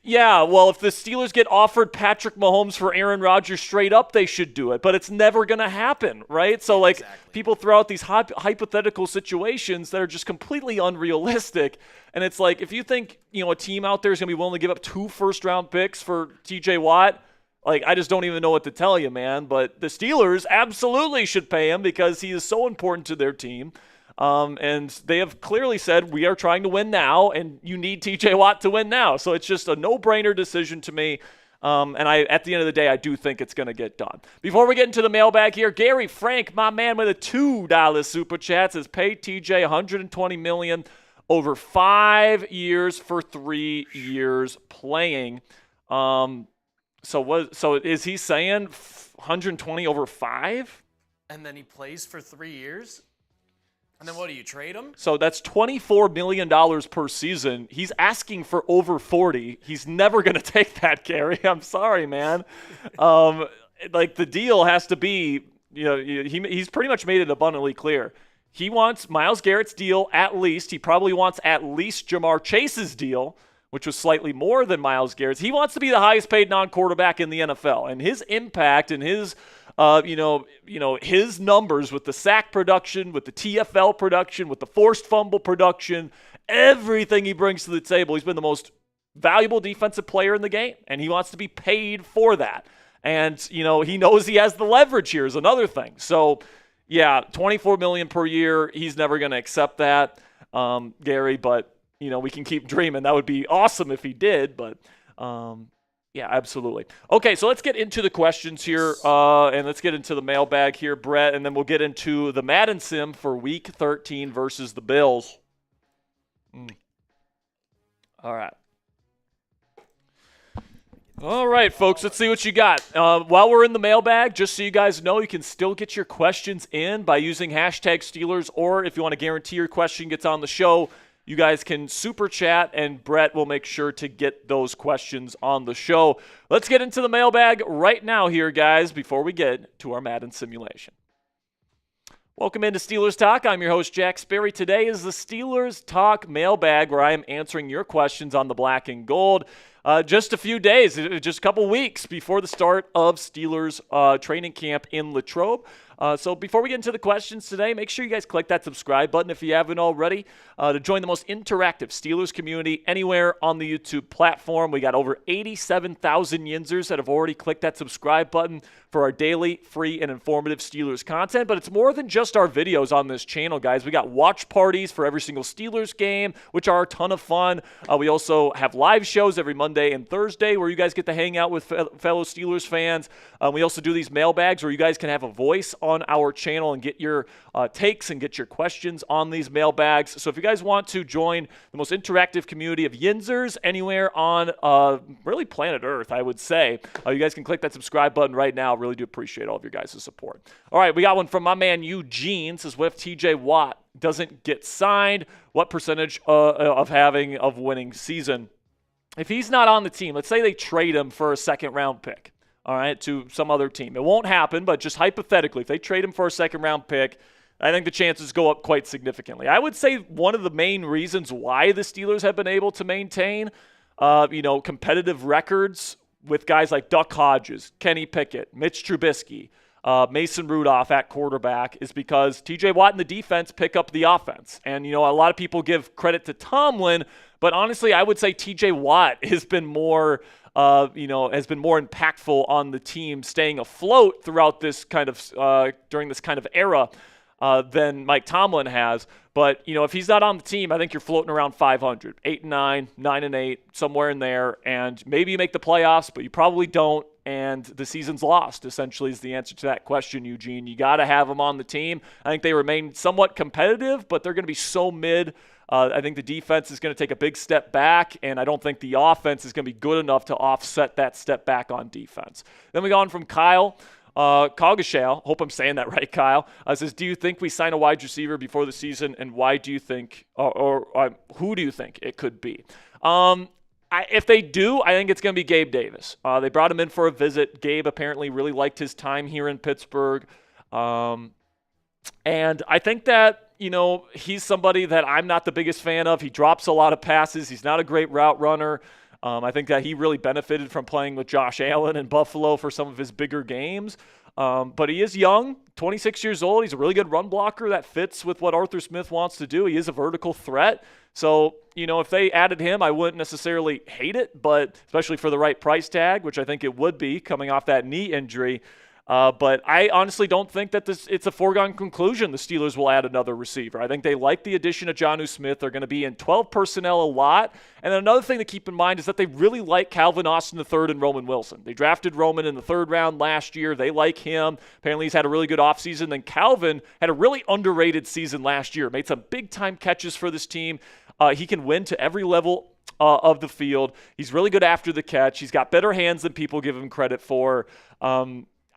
yeah, well, if the Steelers get offered Patrick Mahomes for Aaron Rodgers straight up, they should do it. But it's never going to happen, right? So, Exactly. People throw out these hypothetical situations that are just completely unrealistic. And it's like, if you think, a team out there is going to be willing to give up 2 first-round picks for T.J. Watt, I just don't even know what to tell you, man. But the Steelers absolutely should pay him because he is so important to their team. And they have clearly said, we are trying to win now, and you need T.J. Watt to win now. So it's just a no-brainer decision to me. And at the end of the day, I do think it's going to get done. Before we get into the mailbag here, Gary Frank, my man with a $2 super chat, says pay TJ $120 million over 5 years for 3 years playing. So is he saying 120 over 5? And then he plays for 3 years? And then what do you trade him? So that's $24 million per season. He's asking for over 40. He's never going to take that, Gary. I'm sorry, man. Like the deal has to be, he's pretty much made it abundantly clear. He wants Myles Garrett's deal at least. He probably wants at least Jamar Chase's deal, which was slightly more than Myles Garrett's. He wants to be the highest paid non-quarterback in the NFL, and his impact and his his numbers with the sack production, with the TFL production, with the forced fumble production, everything he brings to the table. He's been the most valuable defensive player in the game, and he wants to be paid for that. And, he knows he has the leverage here is another thing. So, yeah, $24 million per year. He's never going to accept that, Gary, but, we can keep dreaming. That would be awesome if he did, but yeah, absolutely. Okay, so let's get into the questions here, and let's get into the mailbag here, Brett, and then we'll get into the Madden Sim for Week 13 versus the Bills. All right, folks, let's see what you got. While we're in the mailbag, just so you guys know, you can still get your questions in by using hashtag Steelers, or if you want to guarantee your question gets on the show, you guys can super chat, and Brett will make sure to get those questions on the show. Let's get into the mailbag right now here, guys, before we get to our Madden simulation. Welcome into Steelers Talk. I'm your host, Jack Sperry. Today is the Steelers Talk mailbag, where I am answering your questions on the black and gold. Just a few days, just a couple weeks before the start of Steelers training camp in Latrobe. So before we get into the questions today, make sure you guys click that subscribe button if you haven't already to join the most interactive Steelers community anywhere on the YouTube platform. We got over 87,000 Yinzers that have already clicked that subscribe button for our daily, free, and informative Steelers content. But it's more than just our videos on this channel, guys. We got watch parties for every single Steelers game, which are a ton of fun. We also have live shows every Monday and Thursday where you guys get to hang out with fellow Steelers fans. We also do these mailbags where you guys can have a voice on our channel and get your takes and get your questions on these mailbags. So if you guys want to join the most interactive community of Yinzers anywhere on really planet Earth, I would say, you guys can click that subscribe button right now. Really do appreciate all of your guys' support. All right, we got one from my man Eugene. Says, what if TJ Watt doesn't get signed? What percentage of winning season? If he's not on the team, let's say they trade him for a second-round pick, all right, to some other team. It won't happen, but just hypothetically, if they trade him for a second-round pick, I think the chances go up quite significantly. I would say one of the main reasons why the Steelers have been able to maintain, competitive records with guys like Duck Hodges, Kenny Pickett, Mitch Trubisky, Mason Rudolph at quarterback is because TJ Watt and the defense pick up the offense. And, a lot of people give credit to Tomlin, but honestly, I would say TJ Watt has been more impactful on the team staying afloat throughout this kind of during this kind of era than Mike Tomlin has. But if he's not on the team, I think you're floating around 500, 8-9, 9-8, somewhere in there, and maybe you make the playoffs, but you probably don't. And the season's lost, essentially, is the answer to that question, Eugene. You got to have them on the team. I think they remain somewhat competitive, but they're going to be so mid. I think the defense is going to take a big step back, and I don't think the offense is going to be good enough to offset that step back on defense. Then we go on from Kyle Cogashale. Hope I'm saying that right, Kyle. Says, do you think we sign a wide receiver before the season, and why do you think, or who do you think it could be? If they do, I think it's going to be Gabe Davis. They brought him in for a visit. Gabe apparently really liked his time here in Pittsburgh. And I think that, he's somebody that I'm not the biggest fan of. He drops a lot of passes. He's not a great route runner. I think that he really benefited from playing with Josh Allen in Buffalo for some of his bigger games. But he is young, 26 years old. He's a really good run blocker that fits with what Arthur Smith wants to do. He is a vertical threat. So, if they added him, I wouldn't necessarily hate it, but especially for the right price tag, which I think it would be coming off that knee injury. But I honestly don't think that it's a foregone conclusion the Steelers will add another receiver. I think they like the addition of Jonnu Smith. They're going to be in 12 personnel a lot. And then another thing to keep in mind is that they really like Calvin Austin III and Roman Wilson. They drafted Roman in the third round last year. They like him. Apparently he's had a really good offseason. Then Calvin had a really underrated season last year. Made some big-time catches for this team. He can win to every level of the field. He's really good after the catch. He's got better hands than people give him credit for.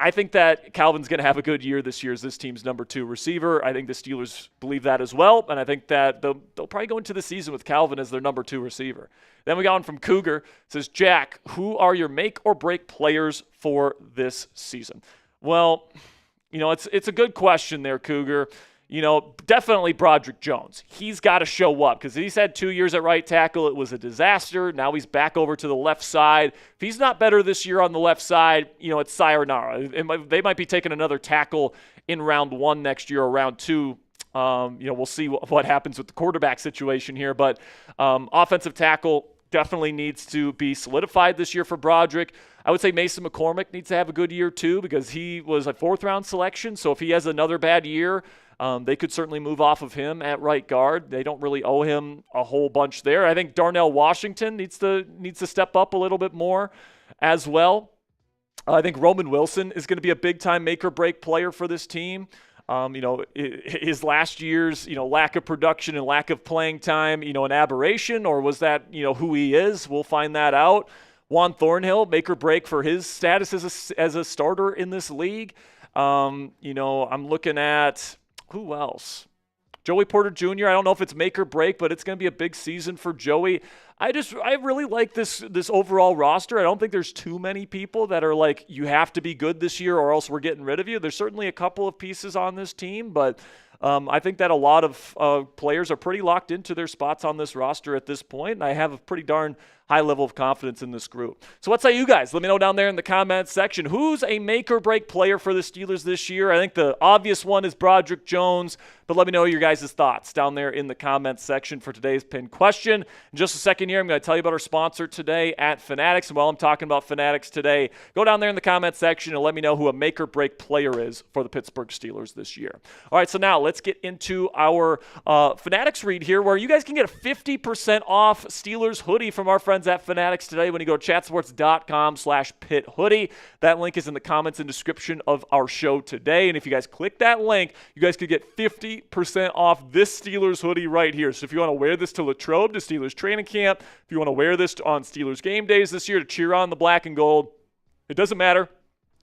I think that Calvin's going to have a good year this year as this team's number 2 receiver. I think the Steelers believe that as well, and I think that they'll probably go into the season with Calvin as their number 2 receiver. Then we got one from Cougar. It says, Jack, who are your make or break players for this season? Well, it's a good question there, Cougar. Definitely Broderick Jones. He's got to show up because he's had 2 years at right tackle. It was a disaster. Now he's back over to the left side. If he's not better this year on the left side, it's sayonara. They might be taking another tackle in round 1 next year or round 2. We'll see what happens with the quarterback situation here. But offensive tackle definitely needs to be solidified this year for Broderick. I would say Mason McCormick needs to have a good year too because he was a 4th-round selection. So if he has another bad year, they could certainly move off of him at right guard. They don't really owe him a whole bunch there. I think Darnell Washington needs to step up a little bit more as well. I think Roman Wilson is going to be a big-time make-or-break player for this team. His last year's, lack of production and lack of playing time, an aberration, or was that, who he is? We'll find that out. Juan Thornhill, make or break for his status as a starter in this league. I'm looking at who else? Joey Porter Jr., I don't know if it's make or break, but it's going to be a big season for Joey. I really like this overall roster. I don't think there's too many people that are like, you have to be good this year or else we're getting rid of you. There's certainly a couple of pieces on this team, but I think that a lot of players are pretty locked into their spots on this roster at this point, and I have a pretty darn high level of confidence in this group. So what say you guys? Let me know down there in the comments section. Who's a make-or-break player for the Steelers this year? I think the obvious one is Broderick Jones, but let me know your guys' thoughts down there in the comments section for today's pinned question. In just a second here, I'm going to tell you about our sponsor today at Fanatics. And while I'm talking about Fanatics today, go down there in the comments section and let me know who a make-or-break player is for the Pittsburgh Steelers this year. All right, so now let's get into our Fanatics read here, where you guys can get a 50% off Steelers hoodie from our friends at Fanatics today when you go to chatsports.com/Pitt hoodie. That link is in the comments and description of our show today. And if you guys click that link, you guys could get 50% off this Steelers hoodie right here. So if you want to wear this to Latrobe, to Steelers training camp, if you want to wear this on Steelers game days this year to cheer on the black and gold, it doesn't matter.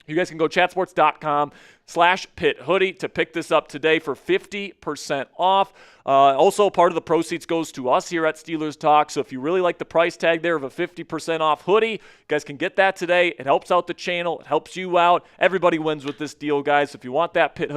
You guys can go chatsports.com/Pitt hoodie to pick this up today for 50% off. Also, part of the proceeds goes to us here at Steelers Talk. So if you really like the price tag there of a 50% off hoodie, you guys can get that today. It helps out the channel. It helps you out. Everybody wins with this deal, guys. So if you want that Pitt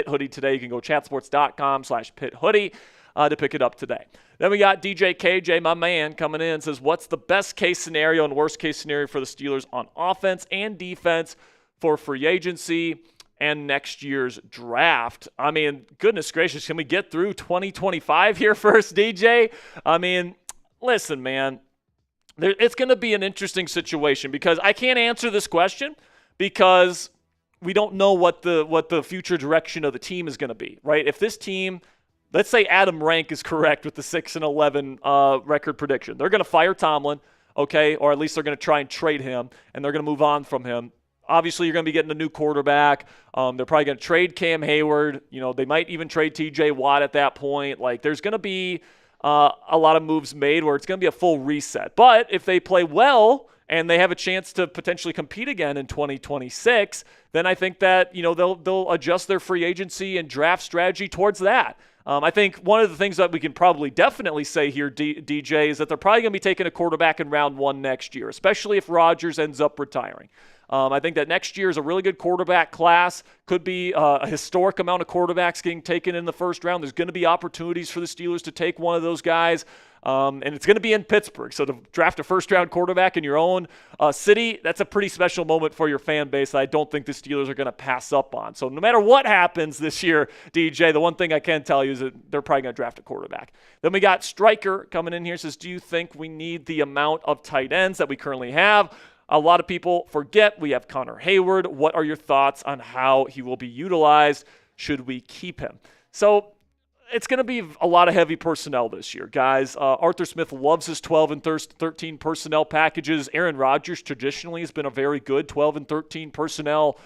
hoodie today, you can go chatsports.com/Pitt hoodie to pick it up today. Then we got DJ KJ, my man, coming in, says, what's the best case scenario and worst case scenario for the Steelers on offense and defense for free agency and next year's draft? I mean, goodness gracious, can we get through 2025 here first, DJ? I mean, listen, man, it's going to be an interesting situation because I can't answer this question because we don't know what the future direction of the team is going to be, right? If this team, let's say Adam Rank is correct with the 6-11 record prediction, they're going to fire Tomlin, okay, or at least they're going to try and trade him, and they're going to move on from him. Obviously, you're going to be getting a new quarterback. They're probably going to trade Cam Hayward. They might even trade T.J. Watt at that point. Like, there's going to be a lot of moves made where it's going to be a full reset. But if they play well and they have a chance to potentially compete again in 2026, then I think that they'll adjust their free agency and draft strategy towards that. I think one of the things that we can probably definitely say here, DJ, is that they're probably going to be taking a quarterback in round 1 next year, especially if Rodgers ends up retiring. I think that next year is a really good quarterback class. Could be a historic amount of quarterbacks getting taken in the first round. There's going to be opportunities for the Steelers to take one of those guys. And it's going to be in Pittsburgh. So to draft a first-round quarterback in your own city, that's a pretty special moment for your fan base that I don't think the Steelers are going to pass up on. So no matter what happens this year, DJ, the one thing I can tell you is that they're probably going to draft a quarterback. Then we got Stryker coming in here, says, do you think we need the amount of tight ends that we currently have? A lot of people forget we have Connor Hayward. What are your thoughts on how he will be utilized? Should we keep him? So it's going to be a lot of heavy personnel this year, guys. Arthur Smith loves his 12 and 13 personnel packages. Aaron Rodgers traditionally has been a very good 12 and 13 personnel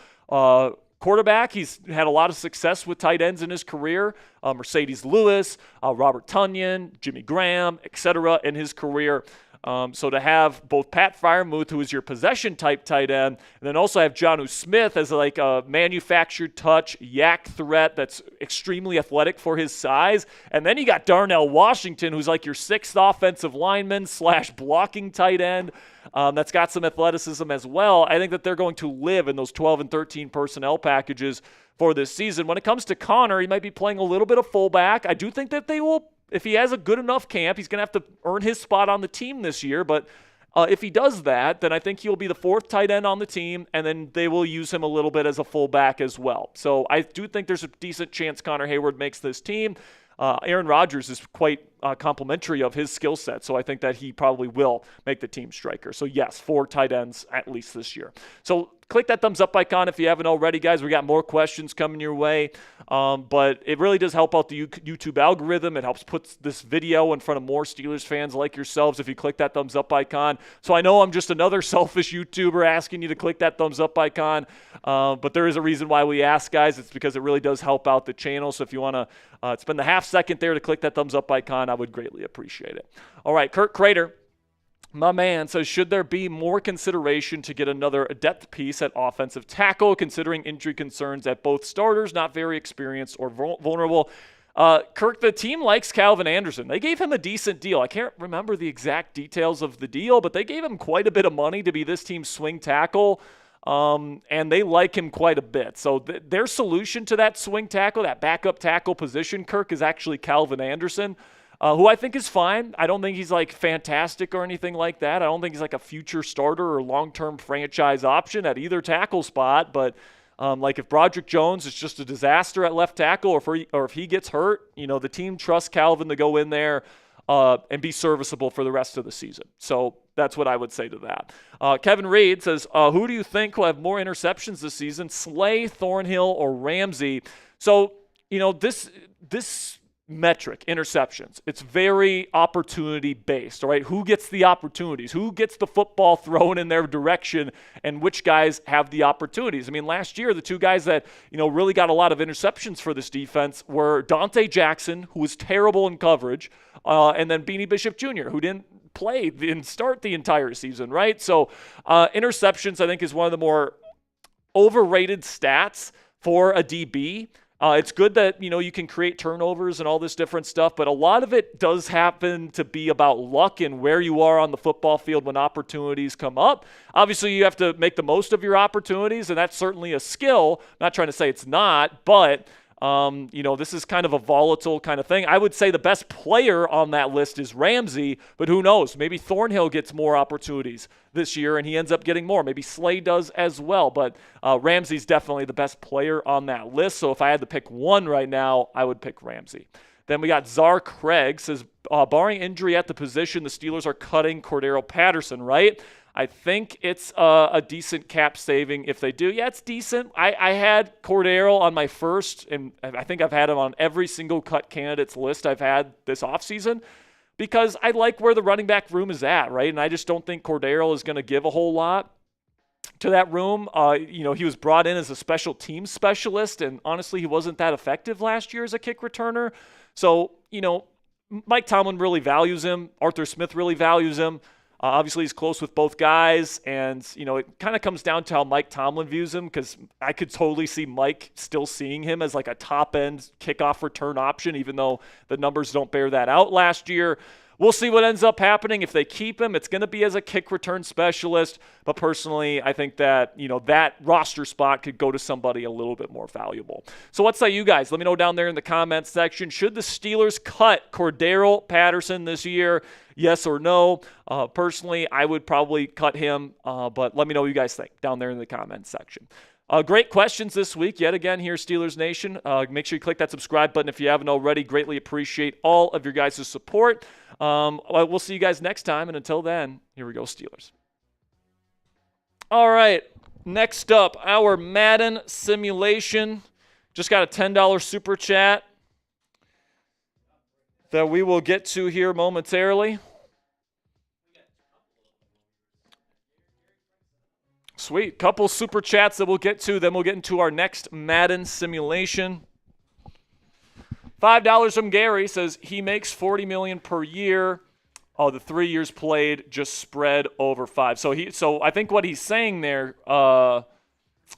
quarterback. He's had a lot of success with tight ends in his career. Mercedes Lewis, Robert Tonyan, Jimmy Graham, etc. in his career. So to have both Pat Freiermuth, who is your possession-type tight end, and then also have Jonnu Smith as like a manufactured touch yak threat that's extremely athletic for his size. And then you got Darnell Washington, who's like your sixth offensive lineman / blocking tight end that's got some athleticism as well. I think that they're going to live in those 12 and 13 personnel packages for this season. When it comes to Connor, he might be playing a little bit of fullback. I do think that they will, if he has a good enough camp, he's going to have to earn his spot on the team this year. But if he does that, then I think he'll be the fourth tight end on the team, and then they will use him a little bit as a fullback as well. So I do think there's a decent chance Connor Hayward makes this team. Aaron Rodgers is quite complimentary of his skill set, so I think that he probably will make the team striker. So yes, 4 tight ends at least this year. So click that thumbs up icon if you haven't already, guys. We got more questions coming your way, but it really does help out the YouTube algorithm. It helps put this video in front of more Steelers fans like yourselves if you click that thumbs up icon. So I know I'm just another selfish YouTuber asking you to click that thumbs up icon, but there is a reason why we ask, guys. It's because it really does help out the channel. So if you want to spend the half second there to click that thumbs up icon, I would greatly appreciate it. All right, Kurt Crater, my man, says, should there be more consideration to get another depth piece at offensive tackle, considering injury concerns at both starters, not very experienced or vulnerable? Kirk, the team likes Calvin Anderson. They gave him a decent deal. I can't remember the exact details of the deal, but they gave him quite a bit of money to be this team's swing tackle. And they like him quite a bit. So their solution to that swing tackle, that backup tackle position, Kirk, is actually Calvin Anderson, who I think is fine. I don't think he's like fantastic or anything like that. I don't think he's like a future starter or long-term franchise option at either tackle spot. But like if Broderick Jones is just a disaster at left tackle, or if he gets hurt, the team trusts Calvin to go in there and be serviceable for the rest of the season. So that's what I would say to that. Kevin Reed says, who do you think will have more interceptions this season, Slay, Thornhill, or Ramsey? So, this metric, interceptions, it's very opportunity-based, all right? Who gets the opportunities? Who gets the football thrown in their direction, and which guys have the opportunities? I mean, last year, the two guys that, really got a lot of interceptions for this defense were Dante Jackson, who was terrible in coverage, and then Beanie Bishop Jr., who didn't play and start the entire season, right? So interceptions, I think, is one of the more overrated stats for a DB. It's good that, you can create turnovers and all this different stuff, but a lot of it does happen to be about luck and where you are on the football field when opportunities come up. Obviously, you have to make the most of your opportunities, and that's certainly a skill. I'm not trying to say it's not, but this is kind of a volatile kind of thing. I would say the best player on that list is Ramsey, but who knows? Maybe Thornhill gets more opportunities this year and he ends up getting more. Maybe Slay does as well, but Ramsey's definitely the best player on that list. So if I had to pick one right now, I would pick Ramsey. Then we got Czar Craig says, barring injury at the position, the Steelers are cutting Cordero Patterson, right? I think it's a decent cap saving if they do. Yeah, it's decent. I had Cordero on my first, and I think I've had him on every single cut candidates list I've had this offseason because I like where the running back room is at, right? And I just don't think Cordero is going to give a whole lot to that room. He was brought in as a special team specialist, and honestly, he wasn't that effective last year as a kick returner. So, Mike Tomlin really values him. Arthur Smith really values him. Obviously, he's close with both guys, and, it kind of comes down to how Mike Tomlin views him because I could totally see Mike still seeing him as like a top-end kickoff return option, even though the numbers don't bear that out last year. We'll see what ends up happening. If they keep him, it's going to be as a kick return specialist. But personally, I think that, that roster spot could go to somebody a little bit more valuable. So what say you guys? Let me know down there in the comments section. Should the Steelers cut Cordero Patterson this year? Yes or no? Personally, I would probably cut him. But let me know what you guys think down there in the comments section. Great questions this week, yet again, here, Steelers Nation. Make sure you click that subscribe button if you haven't already. Greatly appreciate all of your guys' support. We'll see you guys next time, and until then, here we go, Steelers. All right, next up, our Madden simulation. Just got a $10 super chat that we will get to here momentarily. Sweet. Couple super chats that we'll get to. Then we'll get into our next Madden simulation. $5 from Gary says he makes $40 million per year. Oh, the 3 years played just spread over 5. So I think what he's saying there,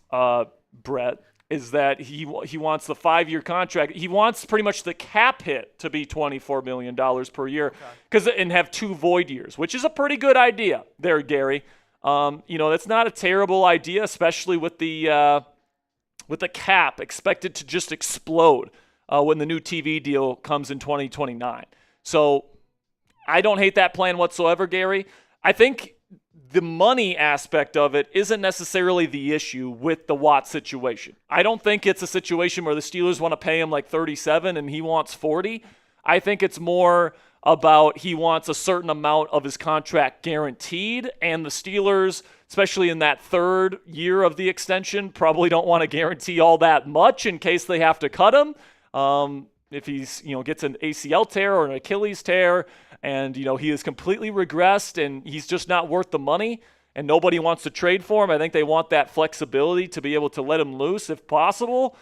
Brett, is that he wants the 5-year contract. He wants pretty much the cap hit to be $24 million per year, and have 2 void years, which is a pretty good idea there, Gary. That's not a terrible idea, especially with the cap expected to just explode when the new TV deal comes in 2029. So I don't hate that plan whatsoever, Gary. I think the money aspect of it isn't necessarily the issue with the Watt situation. I don't think it's a situation where the Steelers want to pay him like 37 and he wants 40. I think it's more about he wants a certain amount of his contract guaranteed, and the Steelers, especially in that 3rd year of the extension, probably don't want to guarantee all that much in case they have to cut him. If he's, gets an ACL tear or an Achilles tear, and, he is completely regressed and he's just not worth the money and nobody wants to trade for him. I think they want that flexibility to be able to let him loose if possible.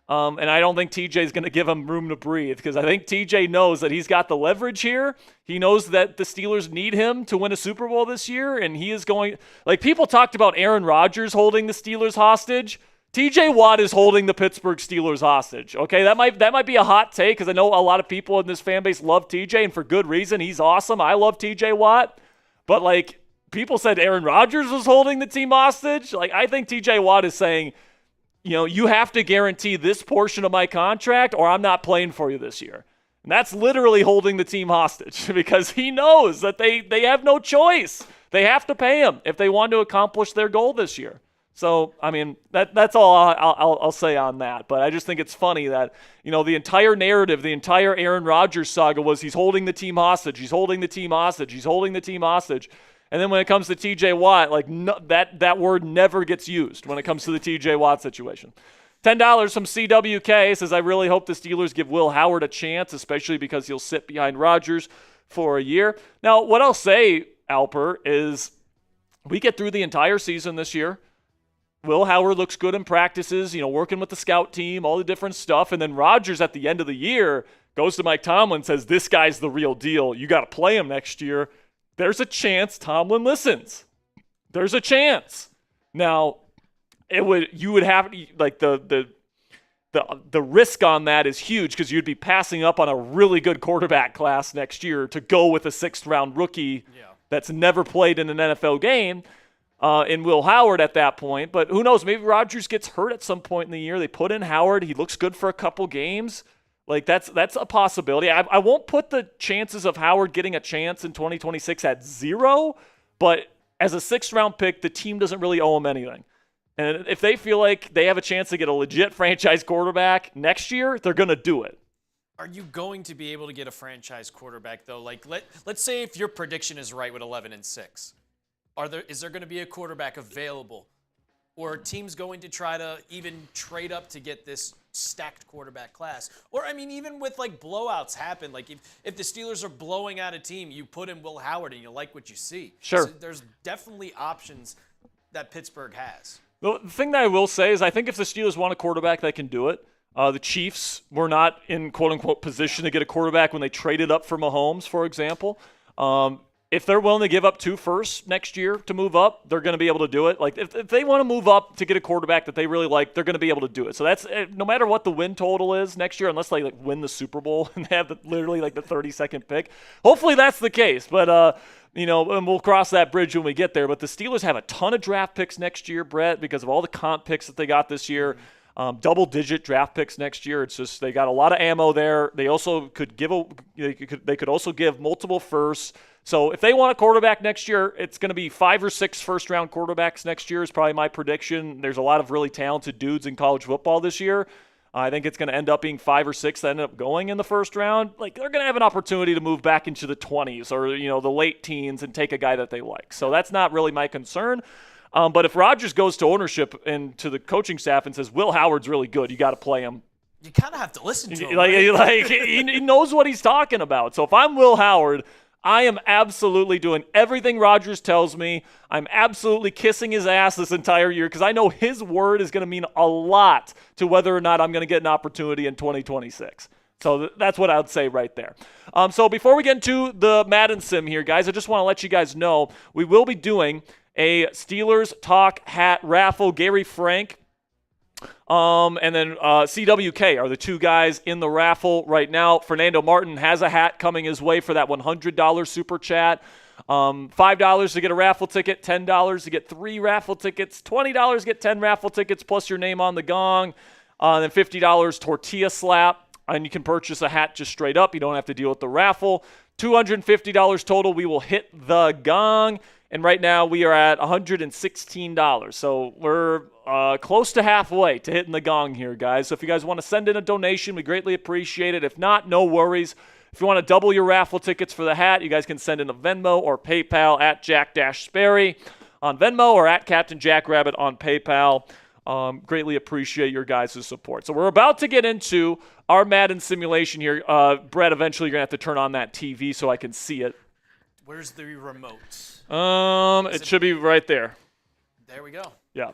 And I don't think TJ is going to give him room to breathe, because I think TJ knows that he's got the leverage here. He knows that the Steelers need him to win a Super Bowl this year, and he is going – like, people talked about Aaron Rodgers holding the Steelers hostage. TJ Watt is holding the Pittsburgh Steelers hostage, okay? That might be a hot take, because I know a lot of people in this fan base love TJ, and for good reason. He's awesome. I love TJ Watt. But, like, people said Aaron Rodgers was holding the team hostage. Like, I think TJ Watt is saying – you have to guarantee this portion of my contract or I'm not playing for you this year. And that's literally holding the team hostage, because he knows that they have no choice. They have to pay him if they want to accomplish their goal this year. So, I mean, that's all I'll say on that. But I just think it's funny that, the entire narrative, the entire Aaron Rodgers saga was he's holding the team hostage, he's holding the team hostage, he's holding the team hostage. And then when it comes to TJ Watt, like that word never gets used when it comes to the TJ Watt situation. $10 from CWK says, I really hope the Steelers give Will Howard a chance, especially because he'll sit behind Rodgers for a year. Now, what I'll say, Alper, is we get through the entire season this year. Will Howard looks good in practices, working with the scout team, all the different stuff. And then Rodgers at the end of the year goes to Mike Tomlin and says, this guy's the real deal. You got to play him next year. There's a chance Tomlin listens. There's a chance. Now, you would have, like, the risk on that is huge, because you'd be passing up on a really good quarterback class next year to go with a 6th-round rookie that's never played in an NFL game in Will Howard at that point. But who knows? Maybe Rodgers gets hurt at some point in the year. They put in Howard. He looks good for a couple games. Like, that's a possibility. I won't put the chances of Howard getting a chance in 2026 at 0, but as a 6th-round pick, the team doesn't really owe him anything. And if they feel like they have a chance to get a legit franchise quarterback next year, they're going to do it. Are you going to be able to get a franchise quarterback, though? Like, let's say if your prediction is right with 11-6, is there going to be a quarterback available? Or are teams going to try to even trade up to get this stacked quarterback class? Or, I mean, even with, like, blowouts happen, like, if the Steelers are blowing out a team, you put in Will Howard and you like what you see. Sure. So there's definitely options that Pittsburgh has. The thing that I will say is I think if the Steelers want a quarterback, they can do it. The Chiefs were not in, quote-unquote, position to get a quarterback when they traded up for Mahomes, for example. If they're willing to give up 2 firsts next year to move up, they're going to be able to do it. Like, if they want to move up to get a quarterback that they really like, they're going to be able to do it. So that's no matter what the win total is next year, unless they win the Super Bowl and they have literally the 32nd pick. Hopefully that's the case. But and we'll cross that bridge when we get there. But the Steelers have a ton of draft picks next year, Brett, because of all the comp picks that they got this year. Double-digit draft picks next year. It's just they got a lot of ammo there. They also could give they could also give multiple firsts. So if they want a quarterback next year, it's going to be 5 or 6 first-round quarterbacks next year is probably my prediction. There's a lot of really talented dudes in college football this year. I think it's going to end up being 5 or 6 that end up going in the first round. Like, they're going to have an opportunity to move back into the 20s or, the late teens and take a guy that they like. So that's not really my concern. But if Rodgers goes to ownership and to the coaching staff and says, Will Howard's really good, you got to play him. You kind of have to listen to him. He knows what he's talking about. So if I'm Will Howard, I am absolutely doing everything Rodgers tells me. I'm absolutely kissing his ass this entire year because I know his word is going to mean a lot to whether or not I'm going to get an opportunity in 2026. So that's what I would say right there. So before we get into the Madden Sim here, guys, I just want to let you guys know we will be doing a Steelers Talk hat raffle. Gary Frank and then CWK are the two guys in the raffle right now. Fernando Martin has a hat coming his way for that $100 super chat. $5 to get a raffle ticket, $10 to get 3 raffle tickets, $20 to get 10 raffle tickets plus your name on the gong, then $50 tortilla slap. And you can purchase a hat just straight up. You don't have to deal with the raffle. $250 total. We will hit the gong. And right now we are at $116. So we're close to halfway to hitting the gong here, guys. So if you guys want to send in a donation, we greatly appreciate it. If not, no worries. If you want to double your raffle tickets for the hat, you guys can send in a Venmo or PayPal at Jack-Sperry on Venmo or at Captain Jackrabbit on PayPal. Greatly appreciate your guys' support. So we're about to get into our Madden simulation here. Brett, eventually you're going to have to turn on that TV so I can see it. Where's the remote? It should be right there. There we go. Yeah.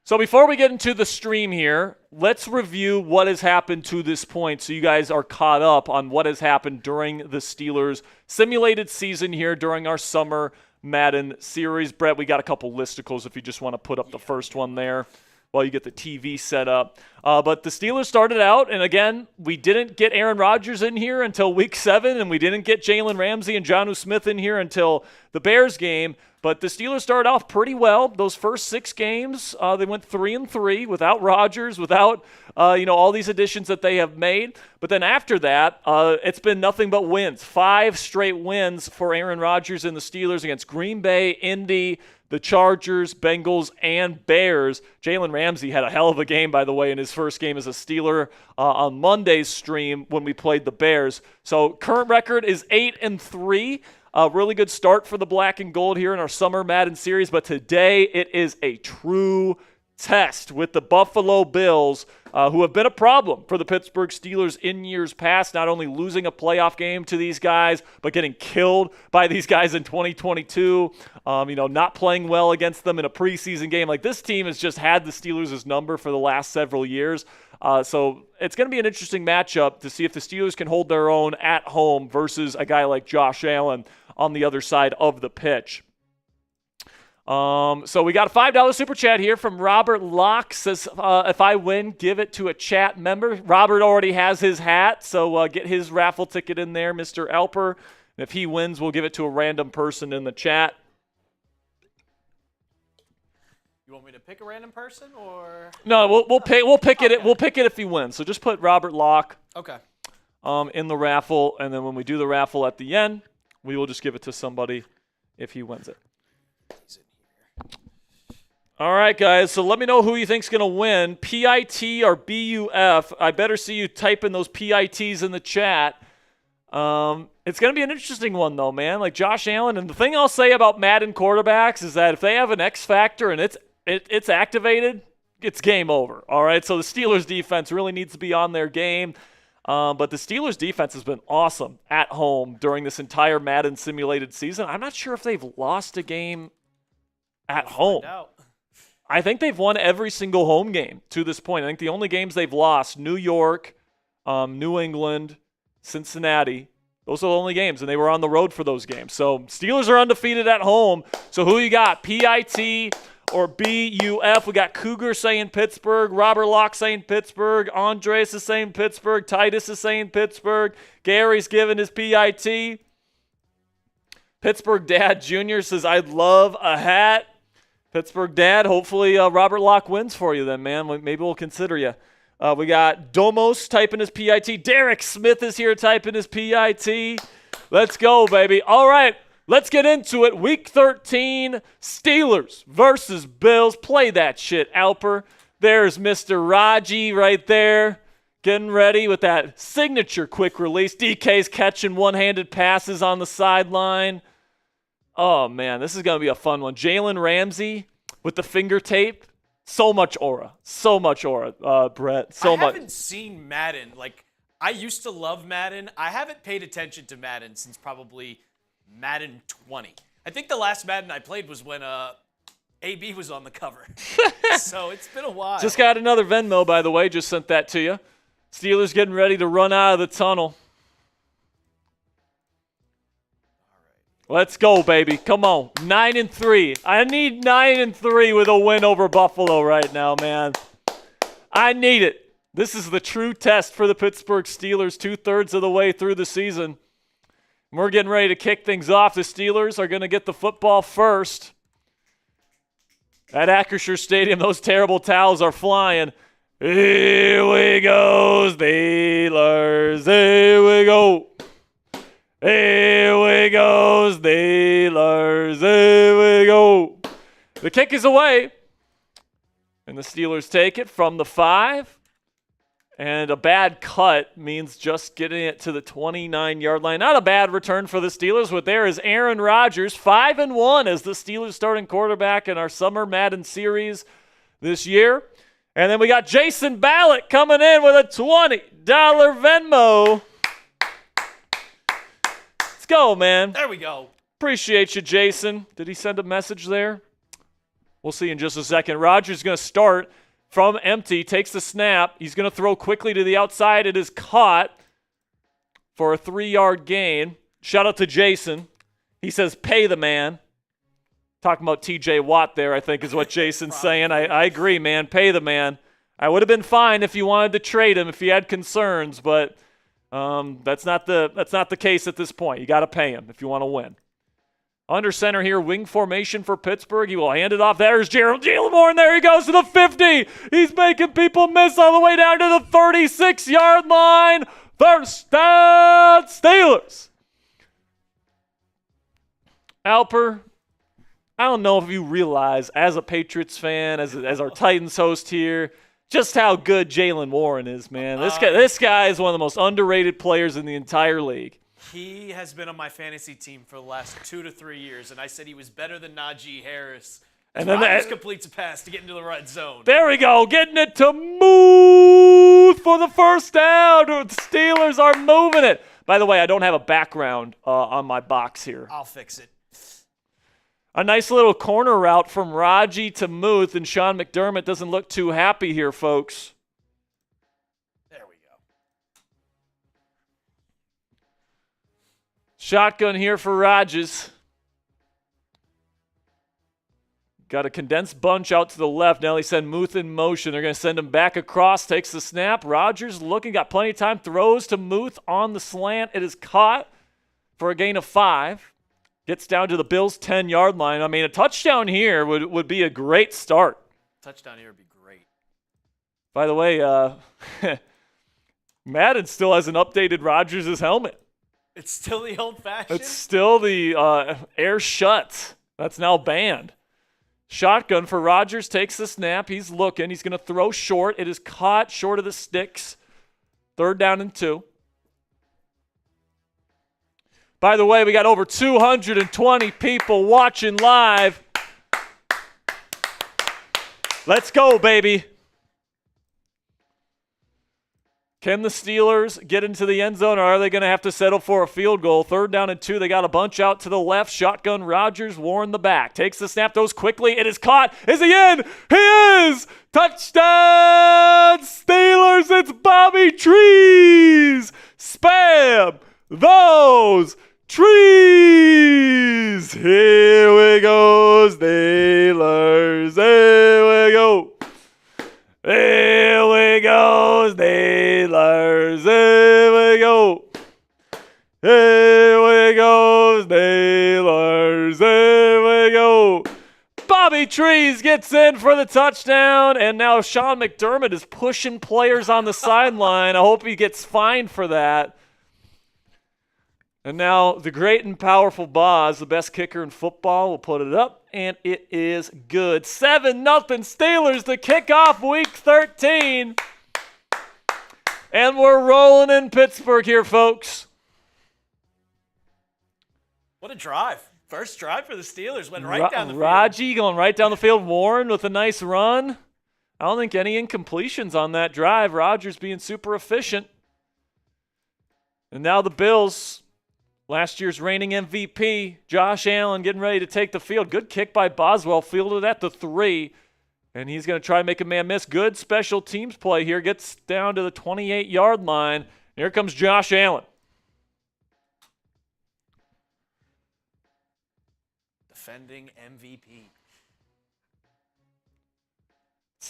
So before we get into the stream here, let's review what has happened to this point so you guys are caught up on what has happened during the Steelers simulated season here during our Summer Madden Series. Brett, we got a couple listicles if you just want to put up the first one there while you get the TV set up. But the Steelers started out, and again, we didn't get Aaron Rodgers in here until Week 7, and we didn't get Jalen Ramsey and Jonnu Smith in here until the Bears game. But the Steelers started off pretty well. Those first 6 games, they went 3-3 without Rodgers, without all these additions that they have made. But then after that, it's been nothing but wins. 5 straight wins for Aaron Rodgers and the Steelers against Green Bay, Indy, the Chargers, Bengals, and Bears. Jalen Ramsey had a hell of a game, by the way, in his first game as a Steeler on Monday's stream when we played the Bears. So current record is 8-3. A really good start for the black and gold here in our Summer Madden Series, but today it is a true test with the Buffalo Bills, who have been a problem for the Pittsburgh Steelers in years past, not only losing a playoff game to these guys, but getting killed by these guys in 2022, not playing well against them in a preseason game. Like, this team has just had the Steelers' number for the last several years. So it's going to be an interesting matchup to see if the Steelers can hold their own at home versus a guy like Josh Allen on the other side of the pitch. So we got a $5 super chat here from Robert Locke. Says, if I win, give it to a chat member. Robert already has his hat, so get his raffle ticket in there, Mr. Alper. And if he wins, we'll give it to a random person in the chat. You want me to pick a random person, or no? We'll pick it. We'll pick it if he wins. So just put Robert Locke. Okay. In the raffle, and then when we do the raffle at the end, we will just give it to somebody if he wins it. All right, guys, so let me know who you think's going to win, PIT or BUF. I better see you typing those PITs in the chat. It's going to be an interesting one, though, man. Like Josh Allen, and the thing I'll say about Madden quarterbacks is that if they have an X factor and it's activated, it's game over. All right, so the Steelers defense really needs to be on their game. But the Steelers defense has been awesome at home during this entire Madden simulated season. I'm not sure if they've lost a game at home. I think they've won every single home game to this point. I think the only games they've lost, New York, New England, Cincinnati, those are the only games, and they were on the road for those games. So Steelers are undefeated at home. So who you got, PIT or BUF? We got Cougar saying Pittsburgh, Robert Locke saying Pittsburgh, Andres is saying Pittsburgh, Titus is saying Pittsburgh, Gary's giving his PIT. Pittsburgh Dad Jr. says, I'd love a hat. Pittsburgh Dad, hopefully Robert Locke wins for you then, man. Maybe we'll consider you. We got Domos typing his PIT. Derek Smith is here typing his PIT. Let's go, baby. All right, let's get into it. Week 13, Steelers versus Bills. Play that shit, Alper. There's Mr. Raji right there, getting ready with that signature quick release. DK's catching one-handed passes on the sideline. Oh, man, this is going to be a fun one. Jalen Ramsey with the finger tape. So much aura. So much aura, Brett. So much. I haven't seen Madden. Like, I used to love Madden. I haven't paid attention to Madden since probably Madden 20. I think the last Madden I played was when AB was on the cover. So it's been a while. Just got another Venmo, by the way. Just sent that to you. Steelers getting ready to run out of the tunnel. Let's go, baby. Come on. 9-3. I need 9-3 with a win over Buffalo right now, man. I need it. This is the true test for the Pittsburgh Steelers 2/3 of the way through the season. We're getting ready to kick things off. The Steelers are going to get the football first. At Acrisure Stadium, those terrible towels are flying. Here we go, Steelers. Here we go. Here we go, Steelers. Here we go. The kick is away. And the Steelers take it from the 5. And a bad cut means just getting it to the 29-yard line. Not a bad return for the Steelers, but there is Aaron Rodgers, 5-1 as the Steelers starting quarterback in our Summer Madden Series this year. And then we got Jason Ballett coming in with a $20 Venmo. Let's go, man. There we go. Appreciate you, Jason. Did he send a message there? We'll see in just a second. Rodgers going to start from empty, takes the snap. He's going to throw quickly to the outside. It is caught for a 3-yard gain. Shout out to Jason. He says, pay the man. Talking about TJ Watt there, I think is what Jason's saying. I agree, man. Pay the man. I would have been fine if you wanted to trade him, if you had concerns, but that's not the case at this point. You got to pay him if you want to win. Under center here, wing formation for Pittsburgh. He will hand it off. There's Jalen Moore, and there he goes to the 50. He's making people miss all the way down to the 36-yard line. First down, Steelers. Alper, I don't know if you realize, as a Patriots fan, as our Titans host here, just how good Jalen Warren is, man. This guy is one of the most underrated players in the entire league. He has been on my fantasy team for the last 2 to 3 years, and I said he was better than Najee Harris. And then Rodgers completes a pass to get into the red zone. There we go, getting it to move for the first down. The Steelers are moving it. By the way, I don't have a background on my box here. I'll fix it. A nice little corner route from Raji to Muth, and Sean McDermott doesn't look too happy here, folks. There we go. Shotgun here for Rodgers. Got a condensed bunch out to the left. Now they send Muth in motion. They're going to send him back across. Takes the snap. Rodgers looking. Got plenty of time. Throws to Muth on the slant. It is caught for a gain of 5. Gets down to the Bills' 10-yard line. I mean, a touchdown here would be a great start. Touchdown here would be great. By the way, Madden still hasn't updated Rodgers' helmet. It's still the old-fashioned? It's still the air shut. That's now banned. Shotgun for Rodgers, takes the snap. He's looking. He's going to throw short. It is caught short of the sticks. 3rd down and 2. By the way, we got over 220 people watching live. Let's go, baby. Can the Steelers get into the end zone, or are they going to have to settle for a field goal? 3rd down and 2. They got a bunch out to the left. Shotgun Rodgers, Warren the back. Takes the snap, throws quickly. It is caught. Is he in? He is! Touchdown, Steelers! It's Bobby Trees! Spam those trees! Here we go, Steelers. Here we go. Here we go, Steelers. Here we go. Here we go, Steelers. Here we go. Bobby Trees gets in for the touchdown, and now Sean McDermott is pushing players on the sideline. I hope he gets fined for that. And now the great and powerful Boz, the best kicker in football, will put it up, and it is good. 7-0 Steelers to kick off Week 13. And we're rolling in Pittsburgh here, folks. What a drive. First drive for the Steelers. Went right down the field. Raji going right down the field. Warren with a nice run. I don't think any incompletions on that drive. Rodgers being super efficient. And now the Bills... Last year's reigning MVP, Josh Allen, getting ready to take the field. Good kick by Boswell, fielded at the 3. And he's going to try to make a man miss. Good special teams play here. Gets down to the 28-yard line. Here comes Josh Allen. Defending MVP. Let's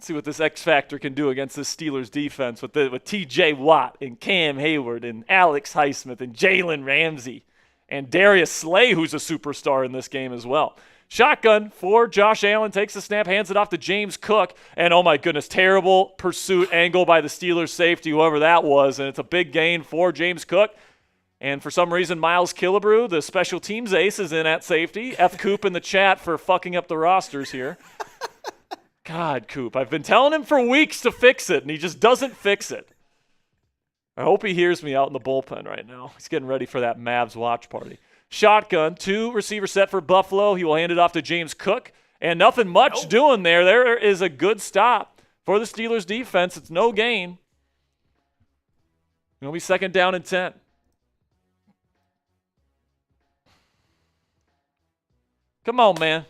see what this X Factor can do against this Steelers defense with T.J. Watt and Cam Hayward and Alex Highsmith and Jalen Ramsey and Darius Slay, who's a superstar in this game as well. Shotgun for Josh Allen, takes the snap, hands it off to James Cook, and oh my goodness, terrible pursuit angle by the Steelers safety, whoever that was, and it's a big gain for James Cook. And for some reason, Miles Killebrew, the special teams ace, is in at safety. F. Coop in the chat for fucking up the rosters here. God, Coop, I've been telling him for weeks to fix it, and he just doesn't fix it. I hope he hears me out in the bullpen right now. He's getting ready for that Mavs watch party. Shotgun, 2 receiver set for Buffalo. He will hand it off to James Cook, and nothing much doing there. There is a good stop for the Steelers defense. It's no gain. It'll be 2nd down and 10. Come on, man.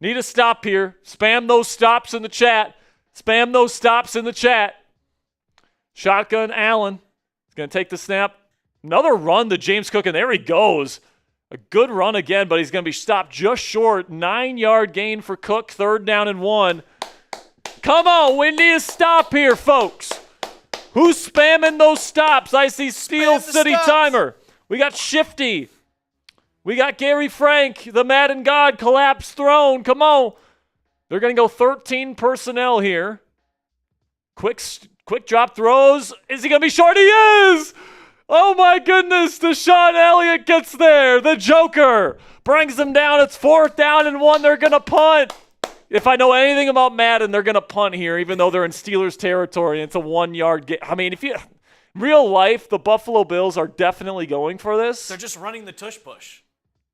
Need a stop here. Spam those stops in the chat. Spam those stops in the chat. Shotgun Allen is going to take the snap. Another run to James Cook, and there he goes. A good run again, but he's going to be stopped just short. 9-yard gain for Cook, 3rd down and 1. Come on, we need a stop here, folks. Who's spamming those stops? I see Steel City stops. Timer. We got Shifty. We got Gary Frank, the Madden God, collapse throne. Come on. They're going to go 13 personnel here. Quick drop throws. Is he going to be short? He is! Oh my goodness, Deshaun Elliott gets there. The Joker brings them down. It's 4th down and 1. They're going to punt. If I know anything about Madden, they're going to punt here, even though they're in Steelers territory. It's a 1-yard game. I mean, real life, the Buffalo Bills are definitely going for this. They're just running the tush push.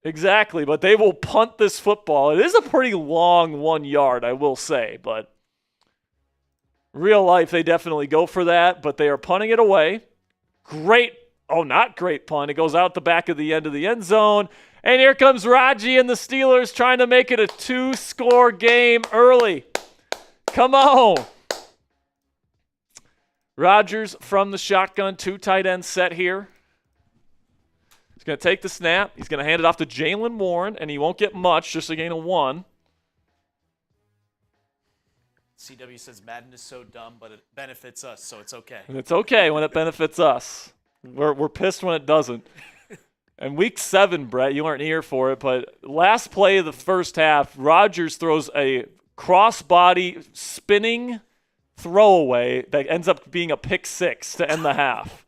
Exactly, but they will punt this football. It is a pretty long 1 yard, I will say, but real life, they definitely go for that, but they are punting it away. Not great punt. It goes out the back of the end zone, and here comes Raji and the Steelers trying to make it a 2-score game early. Come on. Rodgers from the shotgun, 2 tight end set here. He's going to take the snap. He's going to hand it off to Jalen Warren, and he won't get much, just a gain of 1. CW says Madden is so dumb, but it benefits us, so it's okay. And it's okay when it benefits us. We're pissed when it doesn't. And week 7, Brett, you weren't here for it, but last play of the first half, Rodgers throws a crossbody spinning throwaway that ends up being a pick 6 to end the half.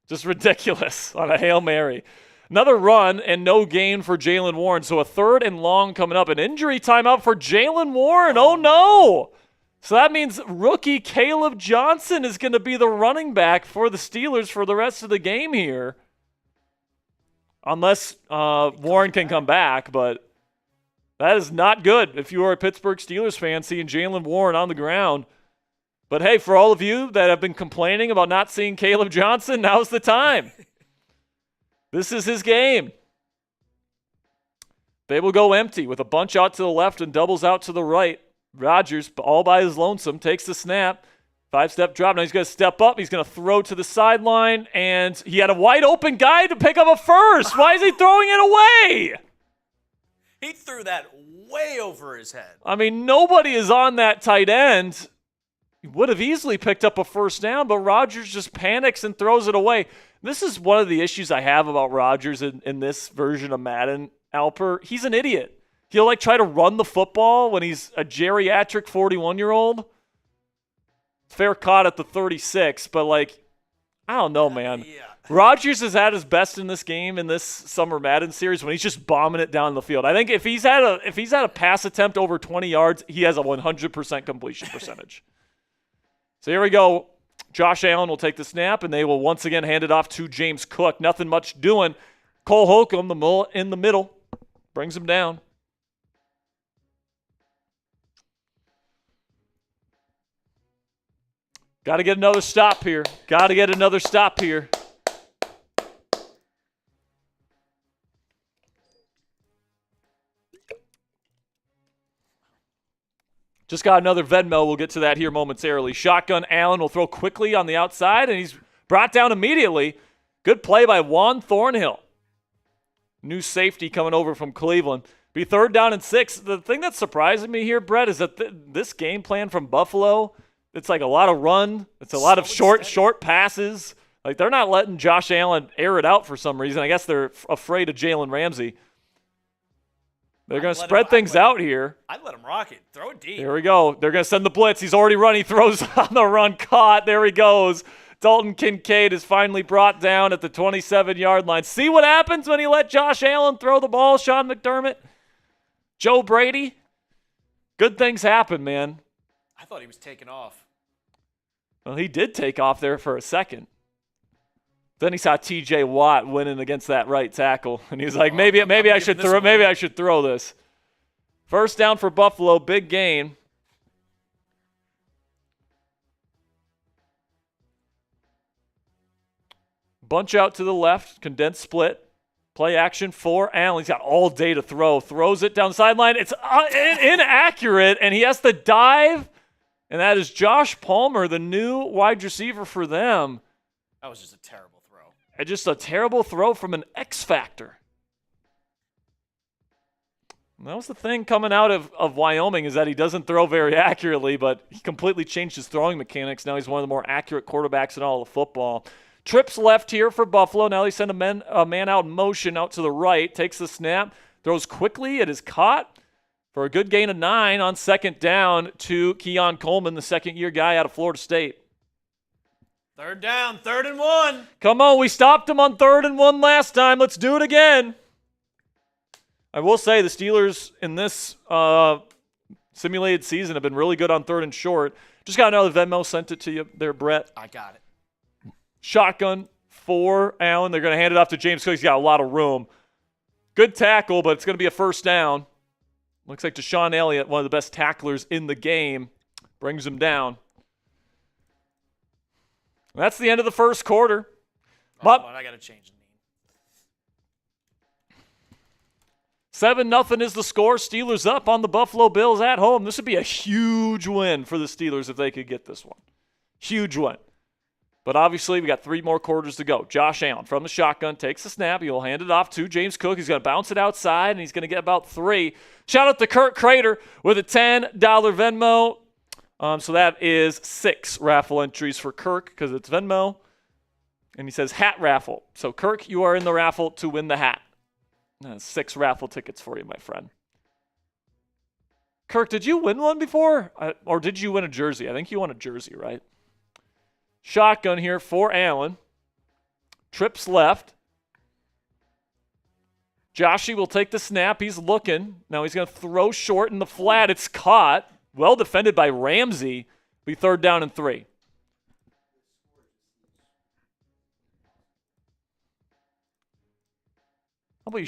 Just ridiculous on a Hail Mary. Another run and no gain for Jalen Warren. So a 3rd and long coming up. An injury timeout for Jalen Warren. Oh, no. So that means rookie Caleb Johnson is going to be the running back for the Steelers for the rest of the game here. Unless Warren can come back, but that is not good if you are a Pittsburgh Steelers fan seeing Jalen Warren on the ground. But hey, for all of you that have been complaining about not seeing Caleb Johnson, now's the time. This is his game. They will go empty with a bunch out to the left and doubles out to the right. Rodgers, all by his lonesome, takes the snap. 5-step drop. Now he's going to step up. He's going to throw to the sideline, and he had a wide open guy to pick up a first. Why is he throwing it away? He threw that way over his head. I mean, nobody is on that tight end. He would have easily picked up a first down, but Rodgers just panics and throws it away. This is one of the issues I have about Rodgers in this version of Madden, Alper. He's an idiot. He'll try to run the football when he's a geriatric 41-year-old. Fair caught at the 36, but I don't know, man. Yeah. Rodgers is at his best in this game, in this Summer Madden series, when he's just bombing it down the field. I think if he's had a pass attempt over 20 yards, he has a 100% completion percentage. So here we go. Josh Allen will take the snap, and they will once again hand it off to James Cook. Nothing much doing. Cole Holcomb, in the middle, brings him down. Got to get another stop here. Just got another Venmo. We'll get to that here momentarily. Shotgun Allen will throw quickly on the outside, and he's brought down immediately. Good play by Juan Thornhill. New safety coming over from Cleveland. Be 3rd down and 6. The thing that's surprising me here, Brett, is that this game plan from Buffalo, it's like a lot of run. It's a lot of short passes. Like, they're not letting Josh Allen air it out for some reason. I guess they're afraid of Jalen Ramsey. They're going to spread things out here. I'd let him rock it. Throw it deep. Here we go. They're going to send the blitz. He's already run. He throws on the run. Caught. There he goes. Dalton Kincaid is finally brought down at the 27-yard line. See what happens when you let Josh Allen throw the ball, Sean McDermott? Joe Brady? Good things happen, man. I thought he was taking off. Well, he did take off there for a second. Then he saw T.J. Watt winning against that right tackle, and he's like, maybe I should throw this. 1st down for Buffalo, big gain. Bunch out to the left, condensed split. Play action for Allen. He's got all day to throw. Throws it down the sideline. It's inaccurate, and he has to dive. And that is Josh Palmer, the new wide receiver for them. That was just a terrible throw. And just a terrible throw from an X Factor. And that was the thing coming out of Wyoming, is that he doesn't throw very accurately, but he completely changed his throwing mechanics. Now he's one of the more accurate quarterbacks in all of football. Trips left here for Buffalo. Now they send a man out in motion out to the right. Takes the snap. Throws quickly. It is caught for a good gain of 9 on 2nd down to Keon Coleman, the second-year guy out of Florida State. 3rd down, 3rd and 1. Come on, we stopped him on 3rd and 1 last time. Let's do it again. I will say the Steelers in this simulated season have been really good on 3rd and short. Just got another Venmo, sent it to you there, Brett. I got it. Shotgun for Allen. They're going to hand it off to James Cook. He's got a lot of room. Good tackle, but it's going to be a 1st down. Looks like Deshaun Elliott, one of the best tacklers in the game, brings him down. That's the end of the 1st quarter. But I got to change the name. 7-0 is the score. Steelers up on the Buffalo Bills at home. This would be a huge win for the Steelers if they could get this one. Huge win. But obviously, we got 3 more quarters to go. Josh Allen from the shotgun takes the snap. He'll hand it off to James Cook. He's going to bounce it outside, and he's going to get about 3. Shout out to Kurt Crater with a $10 Venmo. So that is 6 raffle entries for Kirk because it's Venmo. And he says hat raffle. So, Kirk, you are in the raffle to win the hat. 6 raffle tickets for you, my friend. Kirk, did you win one before? Or did you win a jersey? I think you won a jersey, right? Shotgun here for Allen. Trips left. Joshy will take the snap. He's looking. Now he's going to throw short in the flat. It's caught. Well defended by Ramsey. Be 3rd down and 3. How about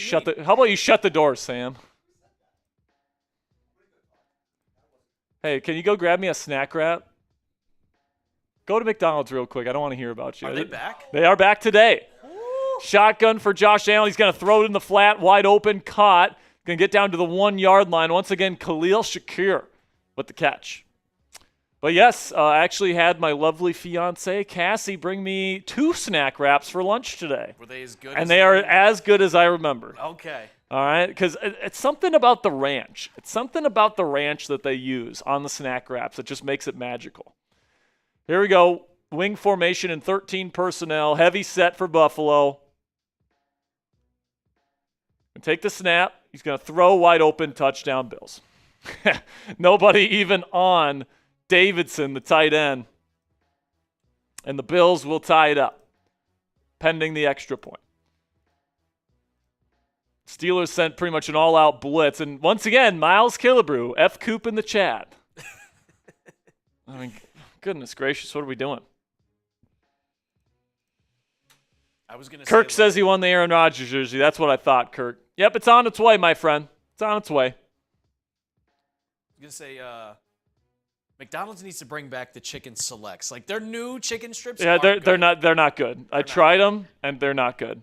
you shut the door, Sam? Hey, can you go grab me a snack wrap? Go to McDonald's real quick. I don't want to hear about you. Are they back? They are back today. Ooh. Shotgun for Josh Allen. He's going to throw it in the flat, wide open, caught. Going to get down to the 1-yard line. Once again, Khalil Shakir with the catch. But yes, I actually had my lovely fiance, Cassie, bring me 2 snack wraps for lunch today. Were they as good? And they are as good as I remember. Okay. All right, because it's something about the ranch. It's something about the ranch that they use on the snack wraps that just makes it magical. Here we go. Wing formation and 13 personnel. Heavy set for Buffalo. And take the snap. He's going to throw wide open, touchdown Bills. Nobody even on Davidson, the tight end. And the Bills will tie it up, pending the extra point. Steelers sent pretty much an all-out blitz. And once again, Miles Killebrew, F. Coop in the chat. I mean, goodness gracious, what are we doing? Kirk says he won the Aaron Rodgers jersey. That's what I thought, Kirk. Yep, it's on its way, my friend. It's on its way. I was going to say, McDonald's needs to bring back the chicken selects. Like, their new chicken strips they're not good. I tried them, and they're not good.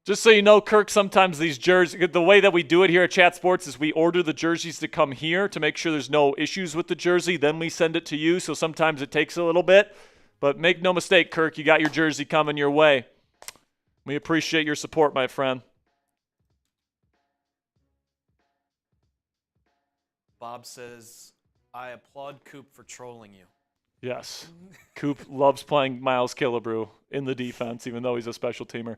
Just so you know, Kirk, sometimes these jerseys, the way that we do it here at Chat Sports is we order the jerseys to come here to make sure there's no issues with the jersey. Then we send it to you, so sometimes it takes a little bit. But make no mistake, Kirk, you got your jersey coming your way. We appreciate your support, my friend. Bob says, I applaud Coop for trolling you. Yes. Coop loves playing Miles Killebrew in the defense, even though he's a special teamer.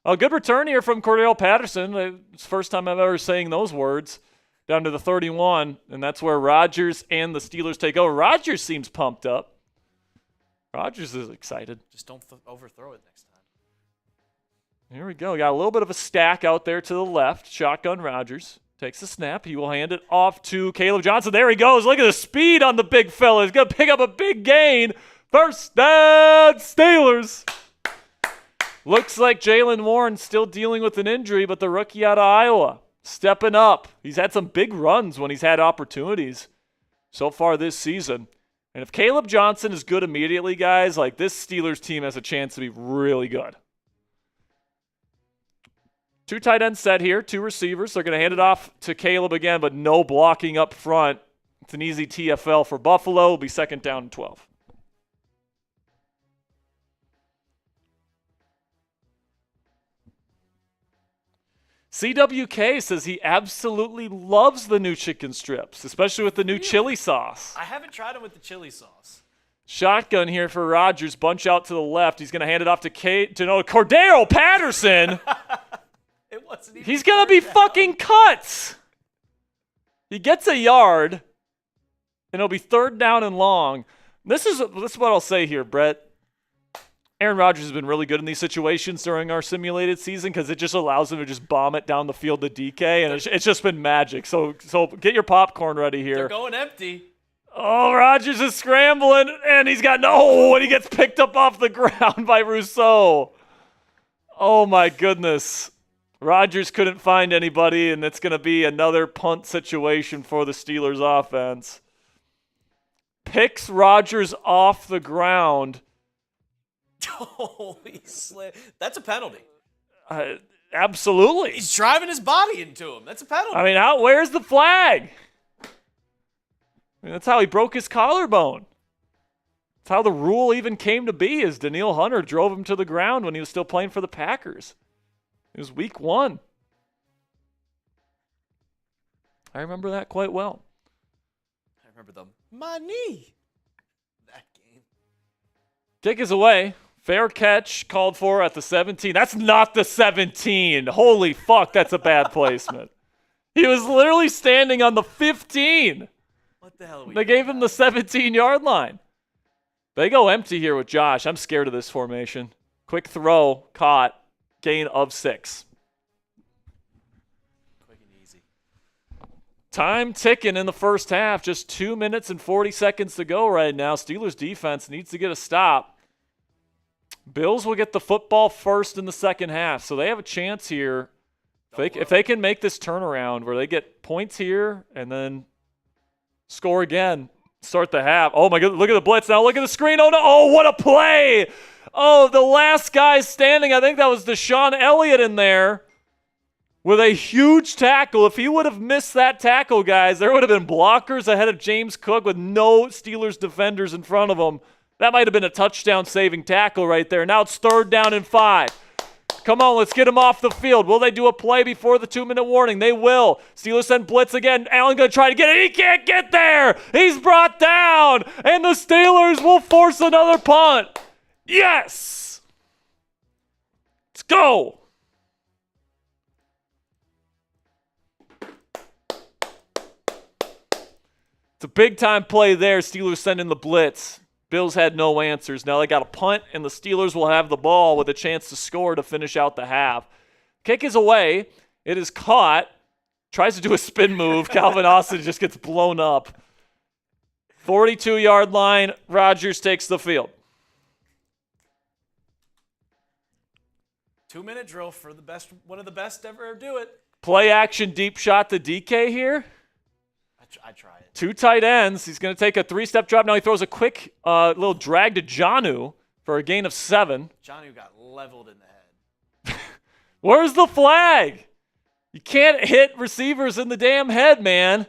A good return here from Cordell Patterson. It's the first time I've ever saying those words. Down to the 31, and that's where Rodgers and the Steelers take over. Rodgers seems pumped up. Rodgers is excited. Just don't overthrow it next time. Here we go. We got a little bit of a stack out there to the left. Shotgun Rodgers. Takes the snap. He will hand it off to Caleb Johnson. There he goes. Look at the speed on the big fella. He's going to pick up a big gain. First down, Steelers. Looks like Jalen Warren's still dealing with an injury, but the rookie out of Iowa stepping up. He's had some big runs when he's had opportunities so far this season. And if Caleb Johnson is good immediately, guys, like this Steelers team has a chance to be really good. 2 tight ends set here, 2 receivers. They're going to hand it off to Caleb again, but no blocking up front. It's an easy TFL for Buffalo. It'll be second down and 12. CWK says he absolutely loves the new chicken strips, especially with the new chili sauce. I haven't tried them with the chili sauce. Shotgun here for Rodgers. Bunch out to the left. He's going to hand it off to Cordell Patterson. It wasn't even He's going to be fucking cut. He gets a yard, and it'll be third down and long. This is what I'll say here, Brett. Aaron Rodgers has been really good in these situations during our simulated season because it just allows him to just bomb it down the field to DK, and it's just been magic. So get your popcorn ready here. They're going empty. Oh, Rodgers is scrambling, and he's got and he gets picked up off the ground by Rousseau. Oh, my goodness. Rodgers couldn't find anybody, and it's going to be another punt situation for the Steelers offense. Picks Rodgers off the ground. Holy slip. That's a penalty. Absolutely. He's driving his body into him. That's a penalty. I mean, where's the flag? I mean, that's how he broke his collarbone. That's how the rule even came to be, is Daniil Hunter drove him to the ground when he was still playing for the Packers. It was week 1. I remember that quite well. I remember my knee. That game. Kick is away. Fair catch called for at the 17. That's not the 17. Holy fuck, that's a bad placement. He was literally standing on the 15. What the hell are we They gave him the 17-yard line. They go empty here with Josh. I'm scared of this formation. Quick throw, caught, gain of 6. Quick and easy. Time ticking in the first half. Just 2 minutes and 40 seconds to go right now. Steelers defense needs to get a stop. Bills will get the football first in the second half, so they have a chance here. If they can make this turnaround where they get points here and then score again, start the half. Oh, my God, look at the blitz now. Look at the screen. Oh, no. Oh, what a play. Oh, the last guy standing, I think that was Deshaun Elliott in there with a huge tackle. If he would have missed that tackle, guys, there would have been blockers ahead of James Cook with no Steelers defenders in front of him. That might have been a touchdown-saving tackle right there. Now it's third down and 5. Come on, let's get him off the field. Will they do a play before the 2-minute warning? They will. Steelers send blitz again. Allen going to try to get it. He can't get there. He's brought down. And the Steelers will force another punt. Yes! Let's go. It's a big-time play there. Steelers send in the blitz. Bills had no answers. Now they got a punt, and the Steelers will have the ball with a chance to score to finish out the half. Kick is away. It is caught. Tries to do a spin move. Calvin Austin just gets blown up. 42-yard line. Rodgers takes the field. 2-minute drill for one of the best to ever do it. Play action deep shot to DK here. I try it. 2 tight ends. He's going to take a 3-step drop. Now he throws a quick little drag to Jonnu for a gain of 7. Jonnu got leveled in the head. Where's the flag? You can't hit receivers in the damn head, man.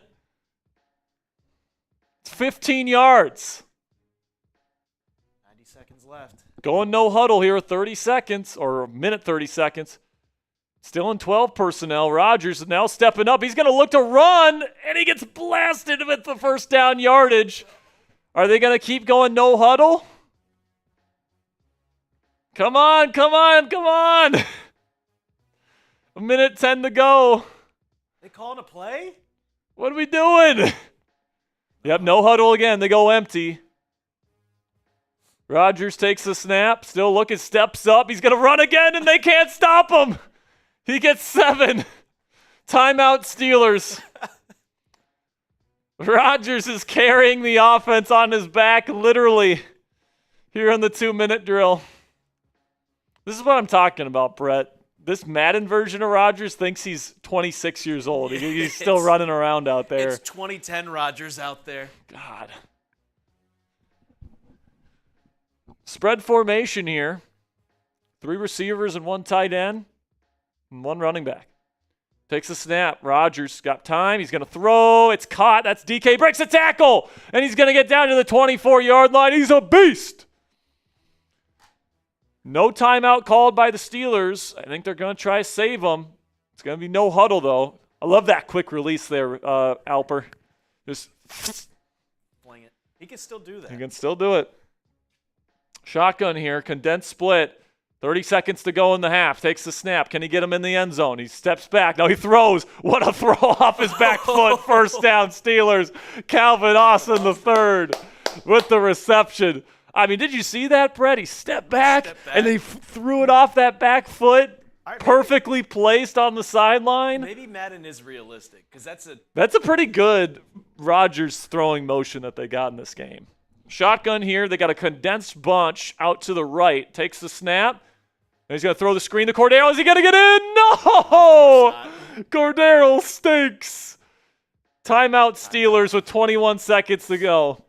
It's 15 yards. 90 seconds left. Going no huddle here, 30 seconds, or a minute 30 seconds. Still in 12 personnel. Rodgers is now stepping up. He's going to look to run, and he gets blasted with the first down yardage. Are they going to keep going no huddle? Come on, come on, come on. A minute 10 to go. They calling a play? What are we doing? Yep, no huddle again. They go empty. Rodgers takes the snap. Still looking, steps up. He's going to run again, and they can't stop him. He gets 7. Timeout Steelers. Rodgers is carrying the offense on his back, literally, here on the 2-minute drill. This is what I'm talking about, Brett. This Madden version of Rodgers thinks he's 26 years old. He's still running around out there. It's 2010 Rodgers out there. God. Spread formation here. 3 receivers and 1 tight end and 1 running back. Takes a snap. Rodgers got time. He's going to throw. It's caught. That's DK. Breaks a tackle. And he's going to get down to the 24-yard line. He's a beast. No timeout called by the Steelers. I think they're going to try to save him. It's going to be no huddle, though. I love that quick release there, Alper. Just Fling it. He can still do that. He can still do it. Shotgun here. Condensed split. 30 seconds to go in the half. Takes the snap. Can he get him in the end zone? He steps back. No, he throws. What a throw off his back foot. First down, Steelers. Calvin Austin the third with the reception. I mean, did you see that, Brett? He stepped back, and he threw it off that back foot, perfectly placed on the sideline. Maybe Madden is realistic, because that's a pretty good Rodgers throwing motion that they got in this game. Shotgun here. They got a condensed bunch out to the right. Takes the snap. And he's going to throw the screen to Cordero. Is he going to get in? No! Cordero stinks. Timeout Steelers with 21 seconds to go.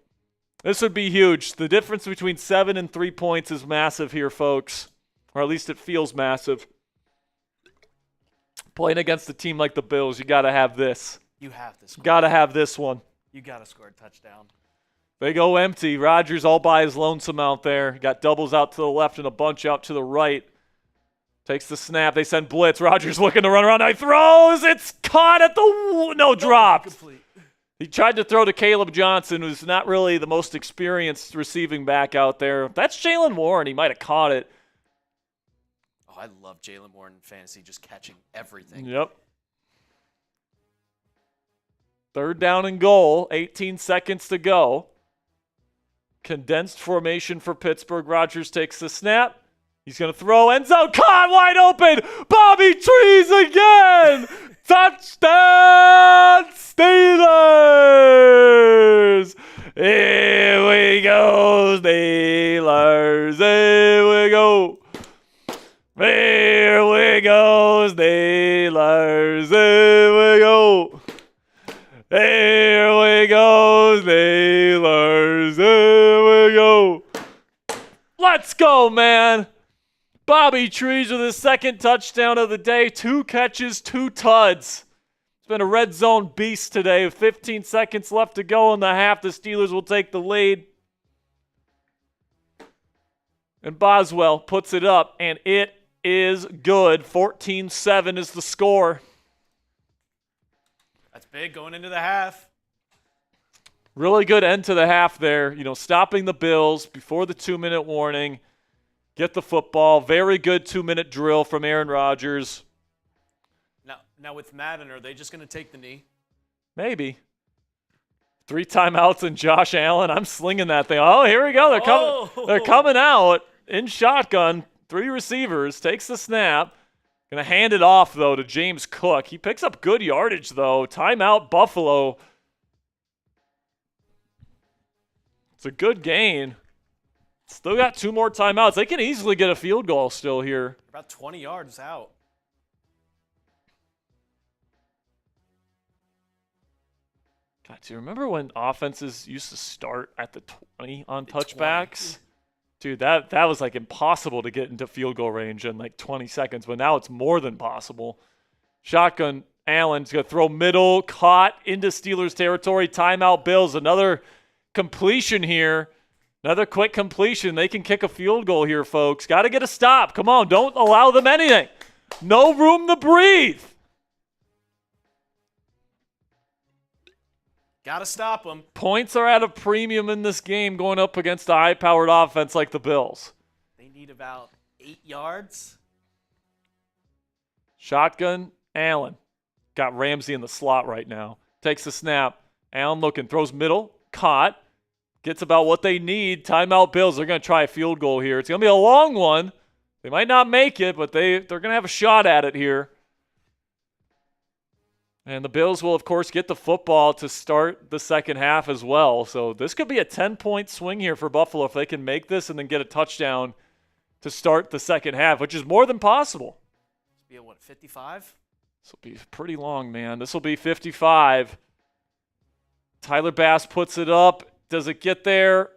This would be huge. The difference between 7 and 3 points is massive here, folks. Or at least it feels massive. Playing against a team like the Bills, you got to have this. You have this one. Got to have this one. You got to score a touchdown. They go empty. Rodgers all by his lonesome out there. Got doubles out to the left and a bunch out to the right. Takes the snap. They send blitz. Rodgers looking to run around. He throws. It's caught at the – no, dropped. Complete. He tried to throw to Caleb Johnson, who's not really the most experienced receiving back out there. That's Jalen Warren. He might have caught it. Oh, I love Jalen Warren in fantasy, just catching everything. Yep. 3rd down and goal. 18 seconds to go. Condensed formation for Pittsburgh. Rodgers takes the snap. He's going to throw. End zone. Caught wide open. Bobby Trees again. Touchdown Steelers. Here we go, Steelers. Here we go. Here we go, Steelers. Here we go. Here we go, Steelers. Here we go. Let's go, man. Bobby Trees with his 2nd touchdown of the day. 2 catches, 2 tuds. It's been a red zone beast today. With 15 seconds left to go in the half, the Steelers will take the lead. And Boswell puts it up, and it is good. 14-7 is the score. That's big going into the half. Really good end to the half there. You know, stopping the Bills before the 2-minute warning. Get the football. Very good 2-minute drill from Aaron Rodgers. Now with Madden, are they just going to take the knee? Maybe. 3 timeouts and Josh Allen. I'm slinging that thing. Oh, here we go. They're coming out in shotgun. 3 receivers. Takes the snap. Going to hand it off, though, to James Cook. He picks up good yardage, though. Timeout Buffalo. It's a good gain. Still got 2 more timeouts. They can easily get a field goal still here. About 20 yards out. God, do you remember when offenses used to start at the 20 on The touchbacks? 20. Dude, that was like impossible to get into field goal range in like 20 seconds, but now it's more than possible. Shotgun, Allen's going to throw middle, caught into Steelers territory. Timeout, Bills. Another completion here. Another quick completion. They can kick a field goal here, folks. Got to get a stop. Come on, don't allow them anything. No room to breathe. Got to stop them. Points are at a premium in this game going up against a high-powered offense like the Bills. They need about 8 yards. Shotgun, Allen. Got Ramsey in the slot right now. Takes the snap. Allen looking. Throws middle. Caught. Gets about what they need. Timeout Bills. They're going to try a field goal here. It's going to be a long one. They might not make it, but they're going to have a shot at it here. And the Bills will, of course, get the football to start the second half as well. So this could be a 10-point swing here for Buffalo if they can make this and then get a touchdown to start the second half, which is more than possible. Be at what, 55? This will be pretty long, man. This will be 55. Tyler Bass puts it up. Does it get there?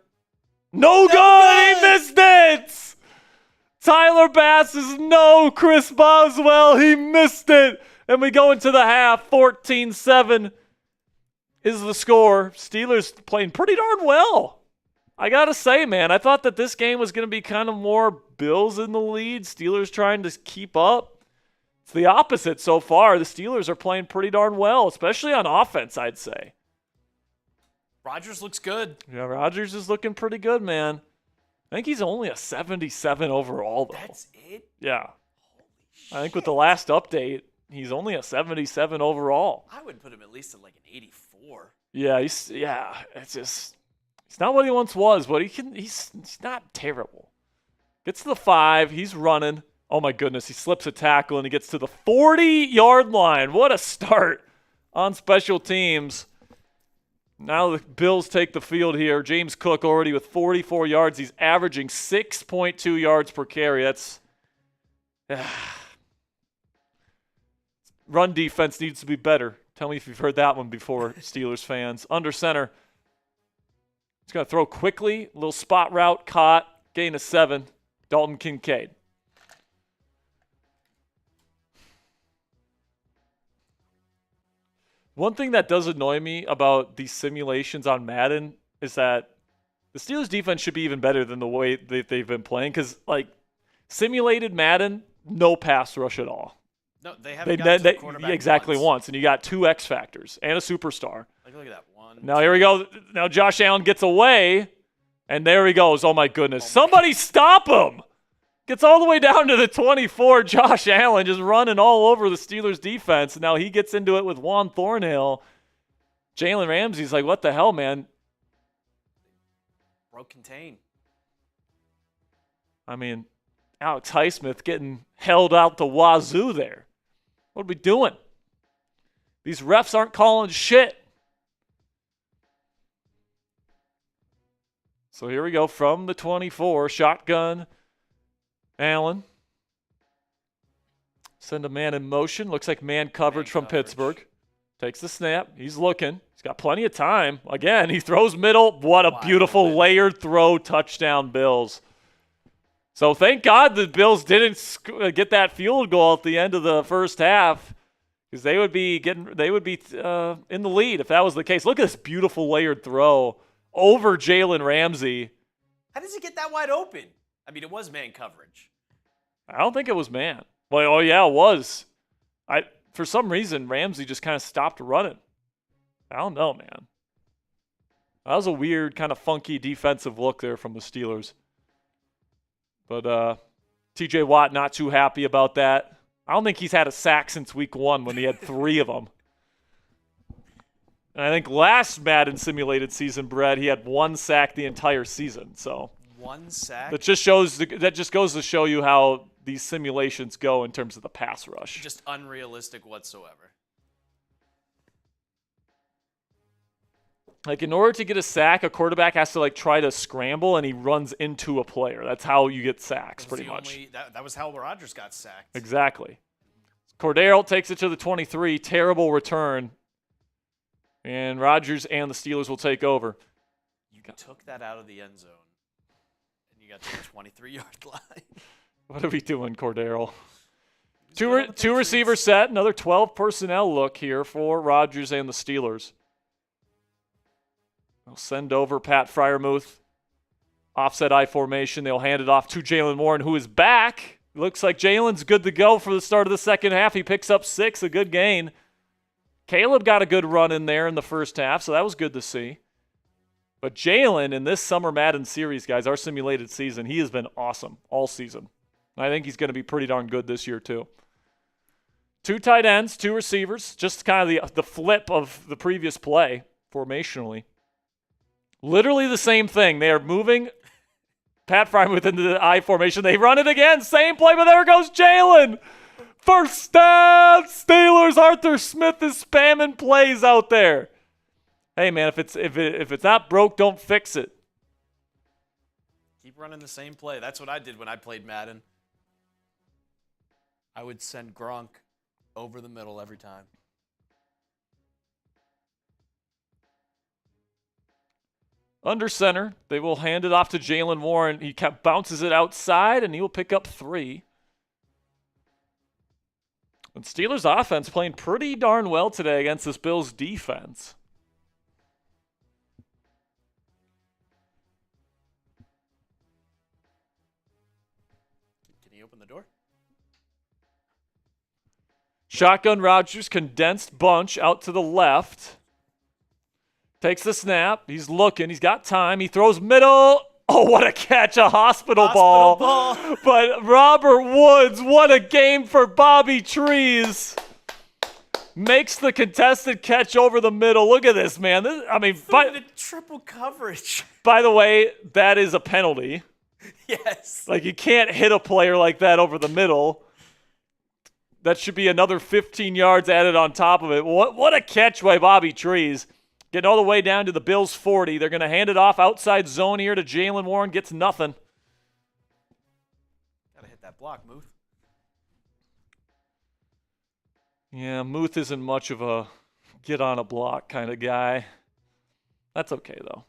No good! He missed it! Tyler Bass is no Chris Boswell. He missed it. And we go into the half. 14-7 is the score. Steelers playing pretty darn well. I got to say, man, I thought that this game was going to be kind of more Bills in the lead. Steelers trying to keep up. It's the opposite so far. The Steelers are playing pretty darn well, especially on offense, I'd say. Rodgers looks good. Yeah, Rodgers is looking pretty good, man. I think he's only a 77 overall, though. That's it? Yeah. Holy shit. I think with the last update, he's only a 77 overall. I would put him at least at like an 84. Yeah, it's just he's not what he once was, but he's not terrible. Gets to the 5, he's running. Oh my goodness, he slips a tackle and he gets to the 40-yard line. What a start on special teams. Now the Bills take the field here. James Cook already with 44 yards. He's averaging 6.2 yards per carry. That's run defense needs to be better. Tell me if you've heard that one before, Steelers fans. Under center. He's going to throw quickly. Little spot route caught. Gain of 7. Dalton Kincaid. One thing that does annoy me about these simulations on Madden is that the Steelers defense should be even better than the way that they've been playing. Because, like, simulated Madden, no pass rush at all. No, they haven't gotten to the quarterback exactly once. And you got 2 X factors and a superstar. Like, look at that one. Now, here we go. Now, Josh Allen gets away. And there he goes. Oh, my goodness. Somebody stop him. Gets all the way down to the 24. Josh Allen just running all over the Steelers defense. Now he gets into it with Juan Thornhill. Jalen Ramsey's like, what the hell, man? Broke contain. I mean, Alex Highsmith getting held out the wazoo there. What are we doing? These refs aren't calling shit. So here we go from the 24. Shotgun. Allen. Send a man in motion. Looks like man coverage from Pittsburgh. Takes the snap. He's looking. He's got plenty of time. Again, he throws middle. What a beautiful layered throw. Touchdown, Bills. So thank God the Bills didn't get that field goal at the end of the first half, because they would be in the lead if that was the case. Look at this beautiful layered throw over Jalen Ramsey. How does he get that wide open? I mean, it was man coverage. I don't think it was man. Well, oh yeah, it was. For some reason, Ramsey just kind of stopped running. I don't know, man. That was a weird, kind of funky defensive look there from the Steelers. But T.J. Watt not too happy about that. I don't think he's had a sack since week 1 when he had 3 of them. And I think last Madden simulated season, Brett, he had 1 sack the entire season. So 1 sack? that just goes to show you how these simulations go in terms of the pass rush. Just unrealistic whatsoever. Like, in order to get a sack, a quarterback has to, like, try to scramble, and he runs into a player. That's how you get sacks, pretty much. That was how Rodgers got sacked. Exactly. Cordero takes it to the 23. Terrible return. And Rodgers and the Steelers will take over. You took that out of the end zone, and you You got to the 23-yard line. What are we doing, Cordero? Good on Two the receiver Patriots. set. Another 12 personnel look here for Rodgers and the Steelers. They'll send over Pat Freiermuth. Offset I formation. They'll hand it off to Jalen Warren, who is back. Looks like Jalen's good to go for the start of the second half. He picks up 6, a good gain. Caleb got a good run in there in the first half, so that was good to see. But Jalen in this Summer Madden Series, guys, our simulated season, he has been awesome all season. I think he's going to be pretty darn good this year too. 2 tight ends, 2 receivers, just kind of the flip of the previous play formationally. Literally the same thing. They are moving Pat Freiermuth into the I formation. They run it again, same play, but there goes Jalen. First down, Steelers. Arthur Smith is spamming plays out there. Hey man, if it's not broke, don't fix it. Keep running the same play. That's what I did when I played Madden. I would send Gronk over the middle every time. Under center, they will hand it off to Jalen Warren. He bounces it outside, and he will pick up 3. And Steelers offense playing pretty darn well today against this Bills defense. Can he open the door? Shotgun Rodgers, condensed bunch out to the left. Takes the snap. He's looking. He's got time. He throws middle. Oh, what a catch. A hospital ball. But Robert Woods, what a game for Bobby Trees. Makes the contested catch over the middle. Look at this, man. Triple coverage. By the way, that is a penalty. Yes. Like, you can't hit a player like that over the middle. That should be another 15 yards added on top of it. What a catch by Bobby Trees. Getting all the way down to the Bills' 40. They're going to hand it off outside zone here to Jalen Warren. Gets nothing. Got to hit that block, Muth. Yeah, Muth isn't much of a get-on-a-block kind of guy. That's okay, though.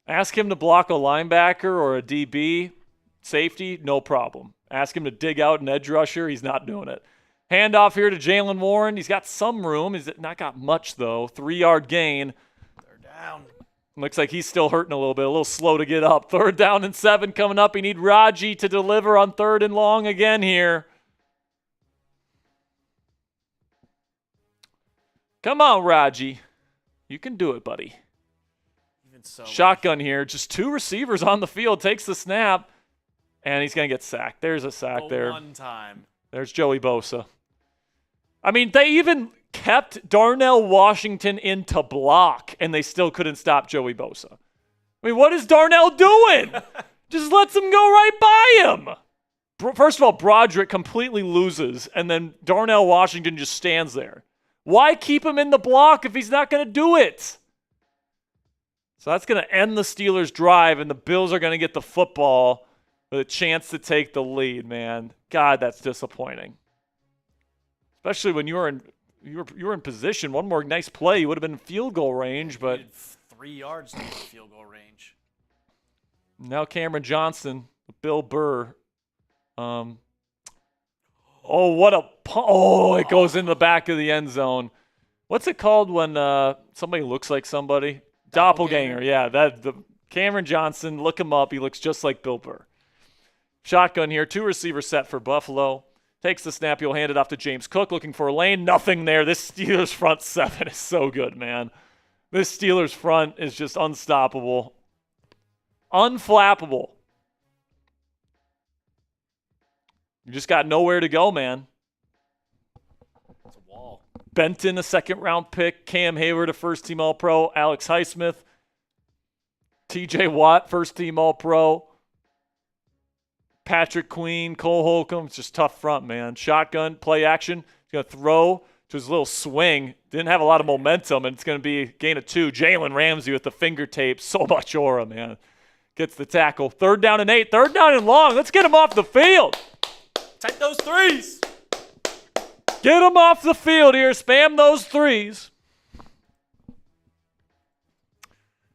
Ask him to block a linebacker or a DB, safety, no problem. Ask him to dig out an edge rusher, he's not doing it. Handoff here to Jalen Warren. He's got some room. He's not got much, though. 3-yard gain. They're down. Looks like he's still hurting a little slow to get up. 3rd down and 7 coming up. You need Raji to deliver on 3rd and long again here. Come on, Raji. You can do it, buddy. Even so. Shotgun here. Just 2 receivers on the field. Takes the snap, and he's going to get sacked. There's a sack there. One time. There's Joey Bosa. I mean, they even kept Darnell Washington in to block, and they still couldn't stop Joey Bosa. I mean, what is Darnell doing? Just lets him go right by him. First of all, Broderick completely loses, and then Darnell Washington just stands there. Why keep him in the block if he's not going to do it? So that's going to end the Steelers' drive, and the Bills are going to get the football with a chance to take the lead, man. God, that's disappointing. Especially when you were in position. One more nice play, you would have been in field goal range, but 3 yards to the field goal range. Now Cameron Johnson, Bill Burr. It goes in the back of the end zone. What's it called when somebody looks like somebody? Doppelganger. Yeah, the Cameron Johnson. Look him up. He looks just like Bill Burr. Shotgun here. 2 receiver set for Buffalo. Takes the snap. He'll hand it off to James Cook. Looking for a lane. Nothing there. This Steelers front 7 is so good, man. This Steelers front is just unstoppable. Unflappable. You just got nowhere to go, man. It's a wall. Benton, a 2nd-round pick. Cam Hayward, a first-team All-Pro. Alex Highsmith. TJ Watt, first-team All-Pro. Patrick Queen, Cole Holcomb. It's just tough front, man. Shotgun, play action. He's going to throw to his little swing. Didn't have a lot of momentum, and it's going to be a gain of 2. Jalen Ramsey with the finger tape. So much aura, man. Gets the tackle. 3rd down and 8. 3rd down and long. Let's get him off the field. Take those 3s. Get him off the field here. Spam those 3s.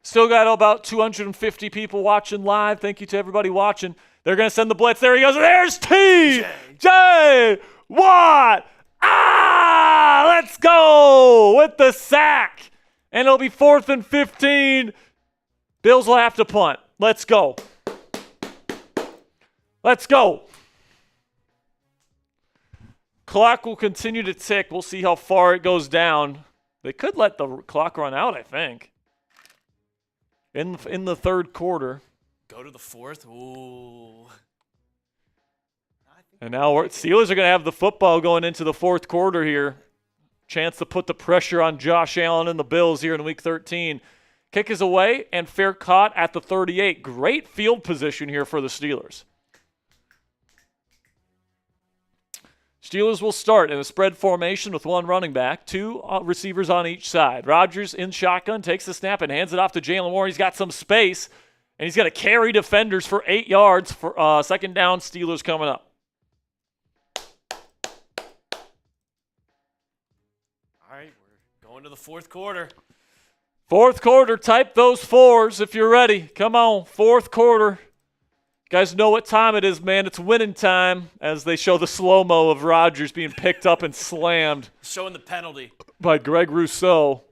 Still got about 250 people watching live. Thank you to everybody watching. They're going to send the blitz. There he goes. There's T.J. Watt. Let's go with the sack. And it'll be 4th and 15. Bills will have to punt. Let's go. Let's go. Clock will continue to tick. We'll see how far it goes down. They could let the clock run out, I think. In the third quarter. Go to the fourth. Ooh. And now Steelers are going to have the football going into the fourth quarter here. Chance to put the pressure on Josh Allen and the Bills here in Week 13. Kick is away and fair caught at the 38. Great field position here for the Steelers. Steelers will start in a spread formation with one running back, two receivers on each side. Rodgers in shotgun, takes the snap and hands it off to Jalen Warren. He's got some space, and he's going to carry defenders for 8 yards for second down. Steelers coming up. All right, we're going to the fourth quarter. Fourth quarter, type those fours if you're ready. Come on, fourth quarter. You guys know what time it is, man. It's winning time as they show the slow-mo of Rodgers being picked up and slammed. Showing the penalty. By Greg Rousseau.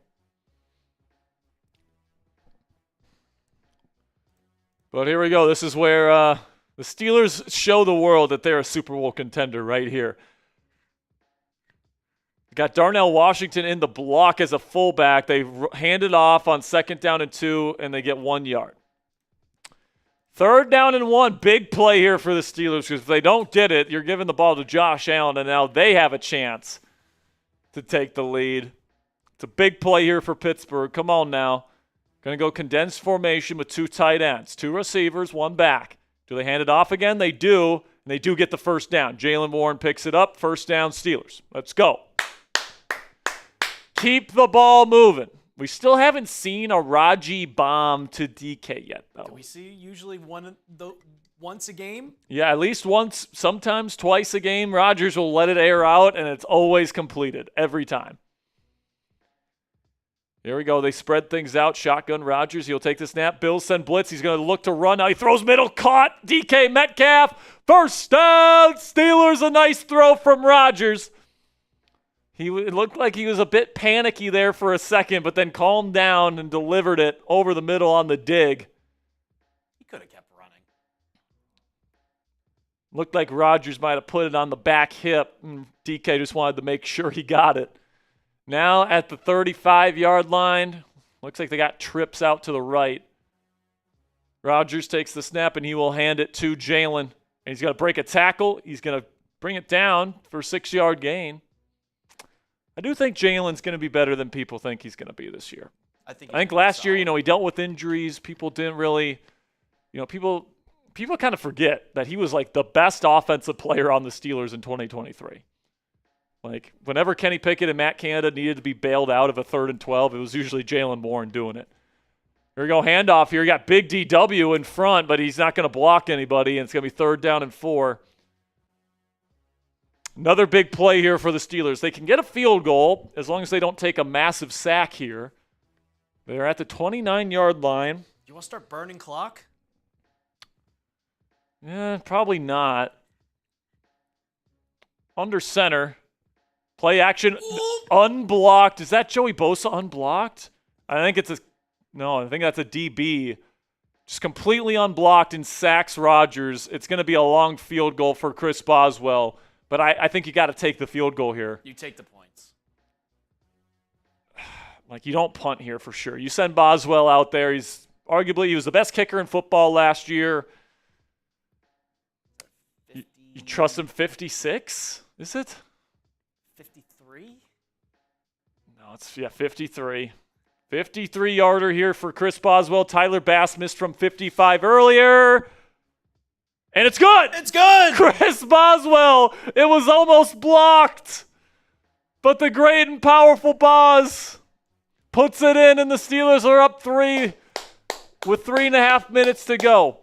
But here we go. This is where the Steelers show the world that they're a Super Bowl contender right here. Got Darnell Washington in the block as a fullback. They hand it off on 2nd down and 2, and they get 1 yard. 3rd down and 1, big play here for the Steelers because if they don't get it, you're giving the ball to Josh Allen, and now they have a chance to take the lead. It's a big play here for Pittsburgh. Come on now. Going to go condensed formation with 2 tight ends, 2 receivers, 1 back. Do they hand it off again? They do, and they do get the first down. Jalen Warren picks it up. First down, Steelers. Let's go. Keep the ball moving. We still haven't seen a Raji bomb to DK yet, though. Do we see usually once a game? Yeah, at least once, sometimes twice a game. Rodgers will let it air out, and it's always completed every time. Here we go. They spread things out. Shotgun Rodgers. He'll take the snap. Bills send blitz. He's going to look to run. Now he throws middle. Caught. DK Metcalf. First down. Steelers. A nice throw from Rodgers. It looked like he was a bit panicky there for a second, but then calmed down and delivered it over the middle on the dig. He could have kept running. Looked like Rodgers might have put it on the back hip, and DK just wanted to make sure he got it. Now at the 35-yard line, looks like they got trips out to the right. Rodgers takes the snap, and he will hand it to Jalen. And he's going to break a tackle. He's going to bring it down for a 6-yard gain. I do think Jalen's going to be better than people think he's going to be this year. I think last year, he dealt with injuries. People didn't really, people kind of forget that he was like the best offensive player on the Steelers in 2023. Like whenever Kenny Pickett and Matt Canada needed to be bailed out of a 3rd and 12, it was usually Jalen Warren doing it. Here we go, handoff here. You got big DW in front, but he's not going to block anybody, and it's going to be 3rd down and 4. Another big play here for the Steelers. They can get a field goal as long as they don't take a massive sack here. They're at the 29-yard line. You want to start burning clock? Yeah, probably not. Under center. Play action. Unblocked. Is that Joey Bosa unblocked? I think that's a DB. Just completely unblocked and sacks Rodgers. It's going to be a long field goal for Chris Boswell. But I think you got to take the field goal here. You take the points. Like, you don't punt here for sure. You send Boswell out there. He was the best kicker in football last year. You trust him 56? Is it? 53? No, it's 53. 53-yarder here for Chris Boswell. Tyler Bass missed from 55 earlier. And it's good. It's good. Chris Boswell. It was almost blocked. But the great and powerful Bos puts it in, and the Steelers are up 3 with 3.5 minutes to go.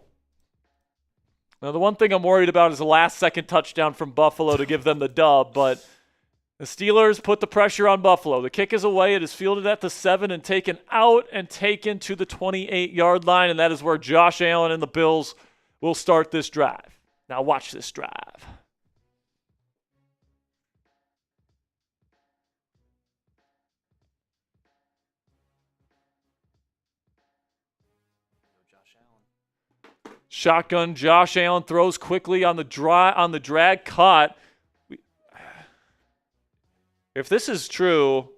Now, the one thing I'm worried about is the last-second touchdown from Buffalo to give them the dub, but The Steelers put the pressure on Buffalo. The kick is away. It is fielded at the 7 and taken out and taken to the 28-yard line, and that is where Josh Allen and the Bills will start this drive. Now watch this drive. Shotgun, Josh Allen throws quickly on the drag cut. If this is true,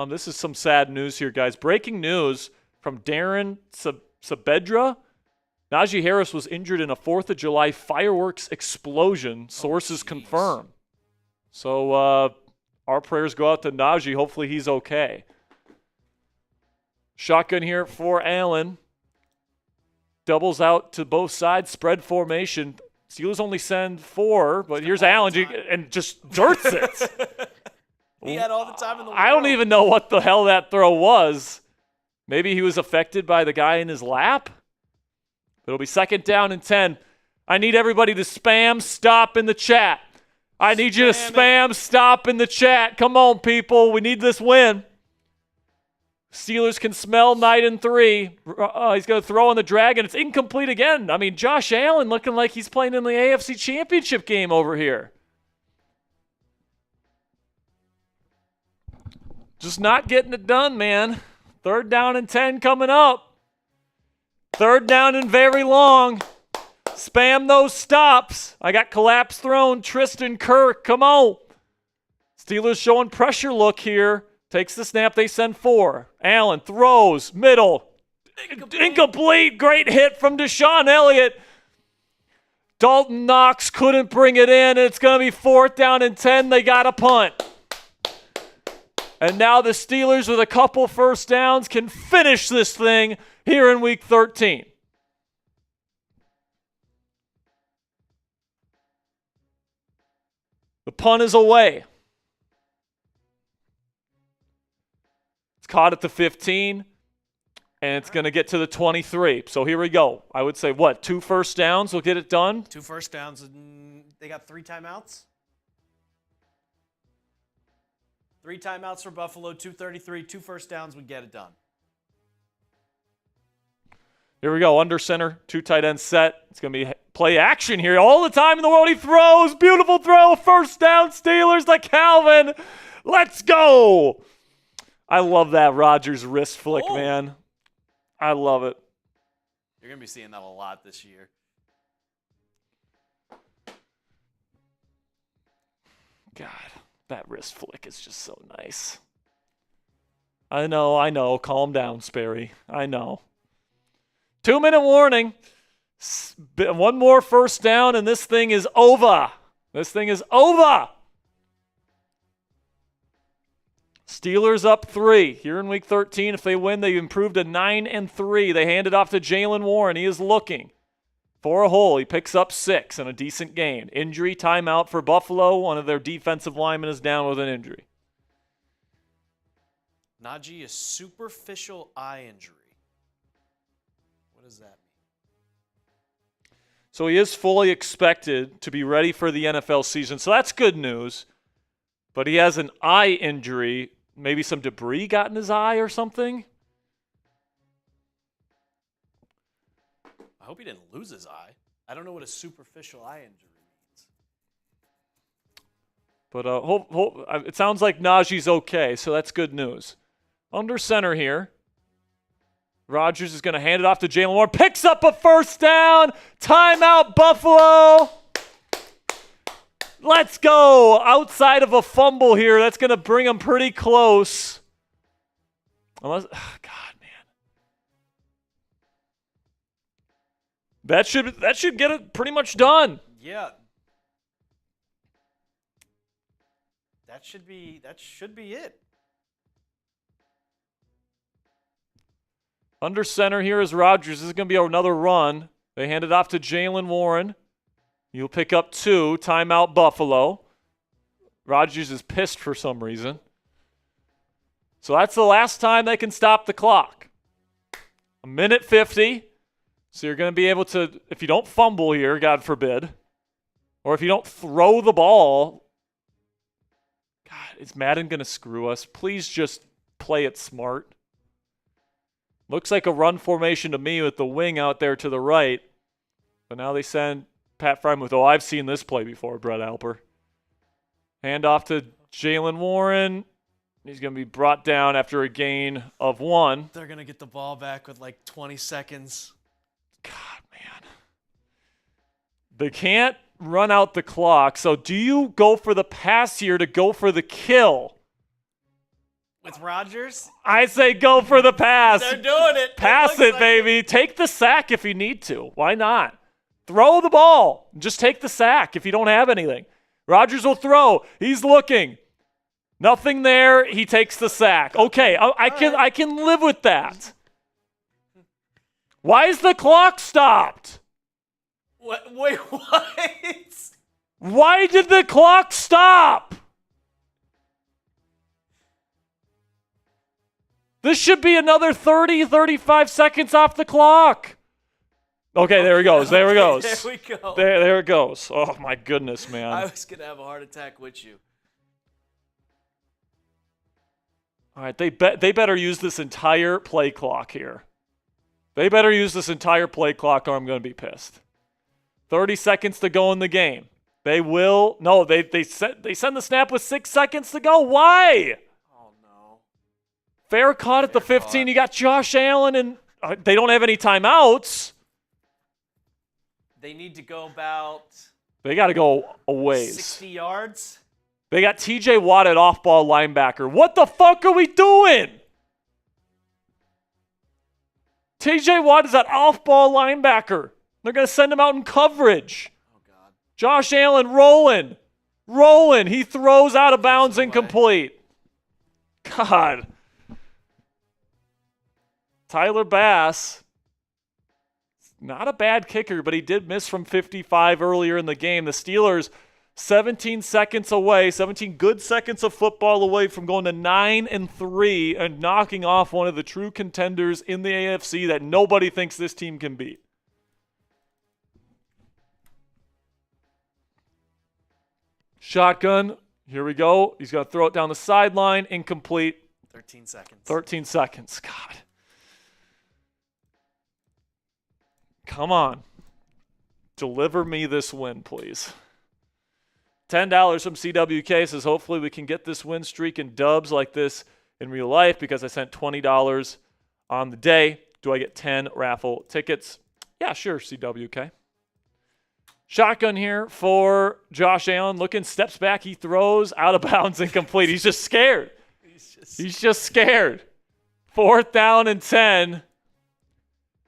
this is some sad news here, guys. Breaking news from Darren Sabedra. Najee Harris was injured in a 4th of July fireworks explosion, sources confirm. So our prayers go out to Najee. Hopefully he's okay. Shotgun here for Allen. Doubles out to both sides, spread formation. Steelers only send 4, but here's Allen and just dirts it. He had all the time in the world. I don't even know what the hell that throw was. Maybe he was affected by the guy in his lap. It'll be 2nd down and 10. I need everybody to spam stop in the chat. I need you to spam stop in the chat. Come on, people. We need this win. Steelers can smell night and 3. He's going to throw on the drag, and it's incomplete again. I mean, Josh Allen looking like he's playing in the AFC Championship game over here. Just not getting it done, man. 3rd down and 10 coming up. 3rd down and very long. Spam those stops. I got collapse thrown. Tristan Kirk, come on. Steelers showing pressure look here. Takes the snap, they send 4. Allen throws, middle. Incomplete. Great hit from Deshaun Elliott. Dalton Knox couldn't bring it in, and it's going to be 4th down and 10. They got a punt. And now the Steelers, with a couple first downs, can finish this thing here in Week 13. The punt is away. It's caught at the 15, and it's going to get to the 23. So here we go. I would say, 2 first downs will get it done? 2 first downs, and they got 3 timeouts? 3 timeouts for Buffalo, 2:33, 2 first downs would get it done. Here we go, under center, 2 tight ends set. It's going to be play action here all the time in the world. He throws, beautiful throw, 1st down, Steelers to Calvin. Let's go. I love that Rodgers wrist flick, man. I love it. You're going to be seeing that a lot this year. God, that wrist flick is just so nice. I know. Calm down, Sperry. I know. 2-minute warning. 1 more first down, and this thing is over. Steelers up 3 here in Week 13. If they win, they improve to 9-3. They hand it off to Jaylen Warren. He is looking for a hole. He picks up 6 in a decent gain. Injury timeout for Buffalo. One of their defensive linemen is down with an injury. Najee, a superficial eye injury. What does that mean? So he is fully expected to be ready for the NFL season. So that's good news. But he has an eye injury. Maybe some debris got in his eye or something. I hope he didn't lose his eye. I don't know what a superficial eye injury means. But it sounds like Najee's okay, so that's good news. Under center here. Rodgers is going to hand it off to Jaylen Warren. Picks up a first down. Timeout, Buffalo. Let's go. Outside of a fumble here, that's going to bring him pretty close. God, man. That should get it pretty much done. Yeah. That should be it. Under center here is Rodgers. This is going to be another run. They hand it off to Jaylen Warren. You'll pick up 2. Timeout, Buffalo. Rodgers is pissed for some reason. So that's the last time they can stop the clock. 1:50. So you're going to be able to, if you don't fumble here, God forbid, or if you don't throw the ball, is Madden going to screw us? Please just play it smart. Looks like a run formation to me with the wing out there to the right. But now they send Pat Frymouth. Oh, I've seen this play before, Brett Alper. Hand off to Jalen Warren. He's going to be brought down after a gain of 1. They're going to get the ball back with like 20 seconds. God, man. They can't run out the clock. So do you go for the pass here to go for the kill? With Rodgers? I say go for the pass. They're doing it. Pass it, baby. Take the sack if you need to. Why not? Throw the ball. Just take the sack if you don't have anything. Rodgers will throw. He's looking. Nothing there. He takes the sack. Okay, I can live with that. Why is the clock stopped? What? Wait, what? Why did the clock stop? This should be another 30, 35 seconds off the clock. Okay, there he goes. There he goes. There we go. There it goes. Oh, my goodness, man. I was going to have a heart attack with you. All right, they better use this entire play clock here. They better use this entire play clock or I'm going to be pissed. 30 seconds to go in the game. They will. No, they send the snap with 6 seconds to go. Why? Fair caught at the 15. You got Josh Allen, and they don't have any timeouts. They need to go about... They got to go a ways. 60 yards? They got TJ Watt at off-ball linebacker. What the fuck are we doing? TJ Watt is at off-ball linebacker. They're going to send him out in coverage. Oh, God. Josh Allen rolling. He throws out of bounds, incomplete. God. Tyler Bass, not a bad kicker, but he did miss from 55 earlier in the game. The Steelers, 17 seconds away, 17 good seconds of football away from going to 9-3 and knocking off one of the true contenders in the AFC that nobody thinks this team can beat. Shotgun, here we go. He's going to throw it down the sideline, incomplete. 13 seconds. 13 seconds, God. Come on. Deliver me this win, please. $10 from CWK says, hopefully we can get this win streak and dubs like this in real life because I sent $20 on the day. Do I get 10 raffle tickets? Yeah, sure, CWK. Shotgun here for Josh Allen. Looking, steps back, he throws, out of bounds, incomplete. He's just scared. He's just scared. 4th down and 10.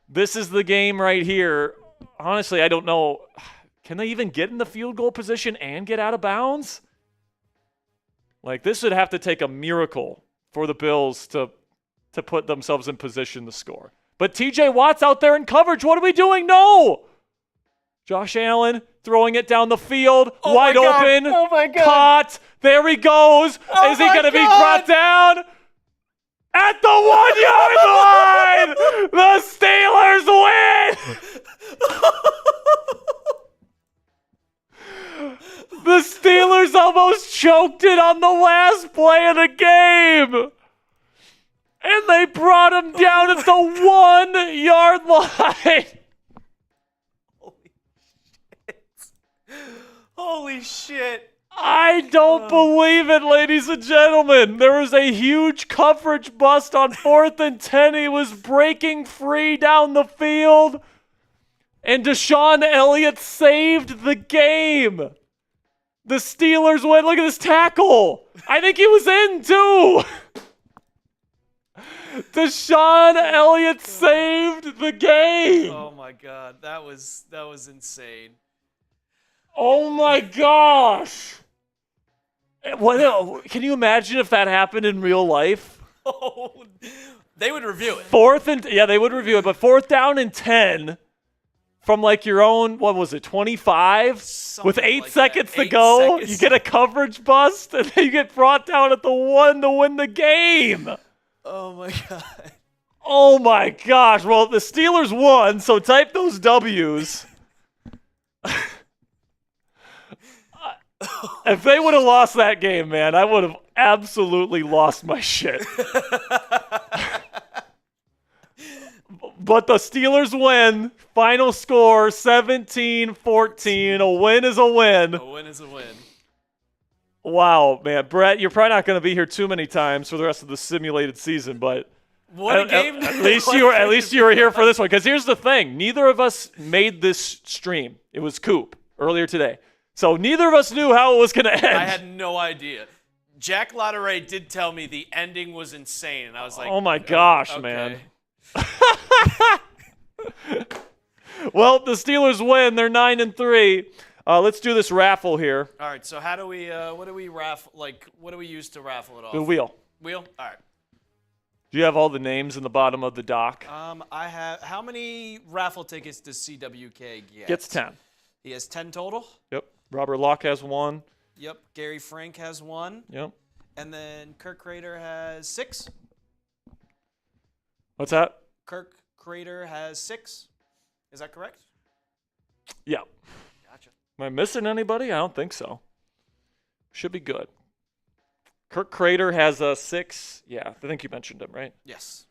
This is the game right here. Honestly, I don't know. Can they even get in the field goal position and get out of bounds? Like, this would have to take a miracle for the Bills to put themselves in position to score. But TJ Watt's out there in coverage. What are we doing? No! Josh Allen throwing it down the field. Wide open. Oh, my God. Caught. There he goes. Is he going to be brought down? At the 1-yard line! The Steelers win! The Steelers almost choked it on the last play of the game. And they brought him down at the 1-yard line. Holy shit. I don't believe it, ladies and gentlemen. There was a huge coverage bust on 4th and 10. He was breaking free down the field. And Deshaun Elliott saved the game. The Steelers win. Look at this tackle. I think he was in, too. Deshaun Elliott saved the game. Oh, my God. That was insane. Oh, my gosh. What? Can you imagine if that happened in real life? Oh, they would review it. They would review it, but 4th down and 10 from like your own, what was it, 25? Something with 8 like seconds that. to go, 8 seconds. you get a coverage bust, and then you get brought down at the 1 to win the game. Oh, my God. Oh, my gosh. Well, the Steelers won, so type those W's. If they would have lost that game, man, I would have absolutely lost my shit. But the Steelers win. Final score 17-14. A win is a win. A win is a win. Wow, man. Brett, you're probably not going to be here too many times for the rest of the simulated season, but what a game. At least you were here for this one. Because here's the thing. Neither of us made this stream. It was Coop earlier today. So neither of us knew how it was going to end. I had no idea. Jack Lotteray did tell me the ending was insane. And I was like, oh my gosh, okay. Man. Well, the Steelers win. They're 9-3. Let's do this raffle here. All right. So how do we? What do we raffle? Like, what do we use to raffle it off? The wheel. Wheel. All right. Do you have all the names in the bottom of the dock? I have. How many raffle tickets does CWK get? Gets 10. He has 10 total. Yep. Robert Locke has 1. Yep. Gary Frank has 1. Yep. And then Kirk Crater has 6. What's that? Kirk Crater has 6. Is that correct? Yeah. Gotcha. Am I missing anybody? I don't think so. Should be good. Kirk Crater has a 6. Yeah, I think you mentioned him, right? Yes.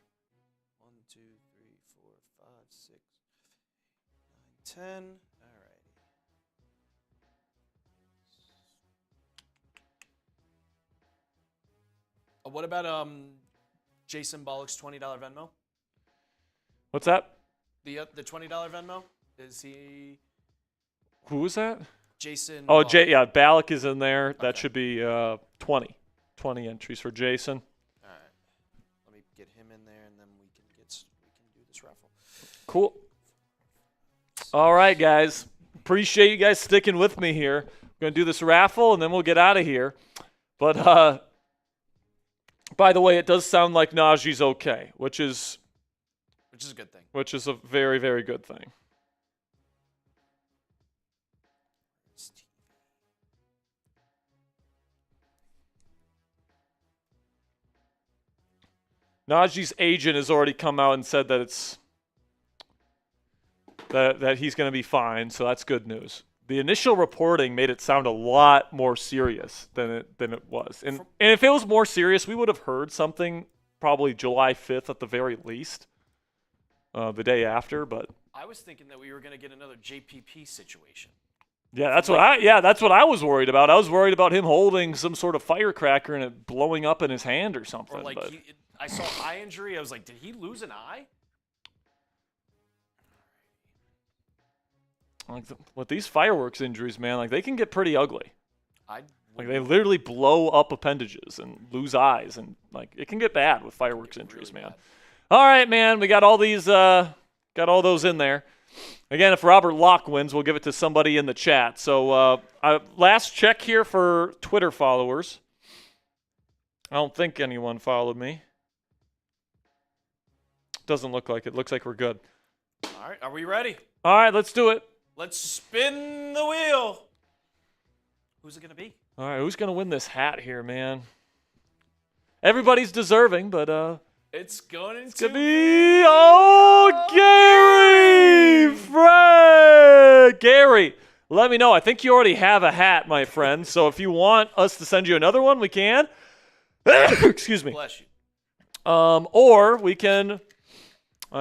1, 2, 3, 4, 5, 6, 9, 10. All right. What about Jason Bollock's $20 Venmo? What's that? The $20 Venmo? Is he Who was that? Jason? Oh, Bollock. yeah, Ballack is in there. That Okay. should be 20 entries for Jason. All right. Let me get him in there, and then we can do this raffle. Cool. All right, guys. Appreciate you guys sticking with me here. We're going to do this raffle, and then we'll get out of here. But, by the way, it does sound like Najee's okay, which is a good thing. Which is a very, very good thing. Najee's agent has already come out and said that that he's going to be fine, so that's good news. The initial reporting made it sound a lot more serious than it was. And if it was more serious, we would have heard something probably July 5th at the very least, the day after. But I was thinking that we were going to get another JPP situation. Yeah, that's what I was worried about. I was worried about him holding some sort of firecracker and it blowing up in his hand or something. Or I saw eye injury. I was like, did he lose an eye? Like with these fireworks injuries, man, like they can get pretty ugly. Like they literally blow up appendages and lose eyes, and like it can get bad with fireworks injuries, really man. bad. All right, man, we got all these, got all those in there. Again, if Robert Locke wins, we'll give it to somebody in the chat. So last check here for Twitter followers. I don't think anyone followed me. Doesn't look like it. Looks like we're good. All right, are we ready? All right, let's do it. Let's spin the wheel. Who's it going to be? All right, who's going to win this hat here, man? Everybody's deserving, but it's going to be Gary Frank. Gary, let me know. I think you already have a hat, my friend. So if you want us to send you another one, we can. Excuse me. Bless you. Or we can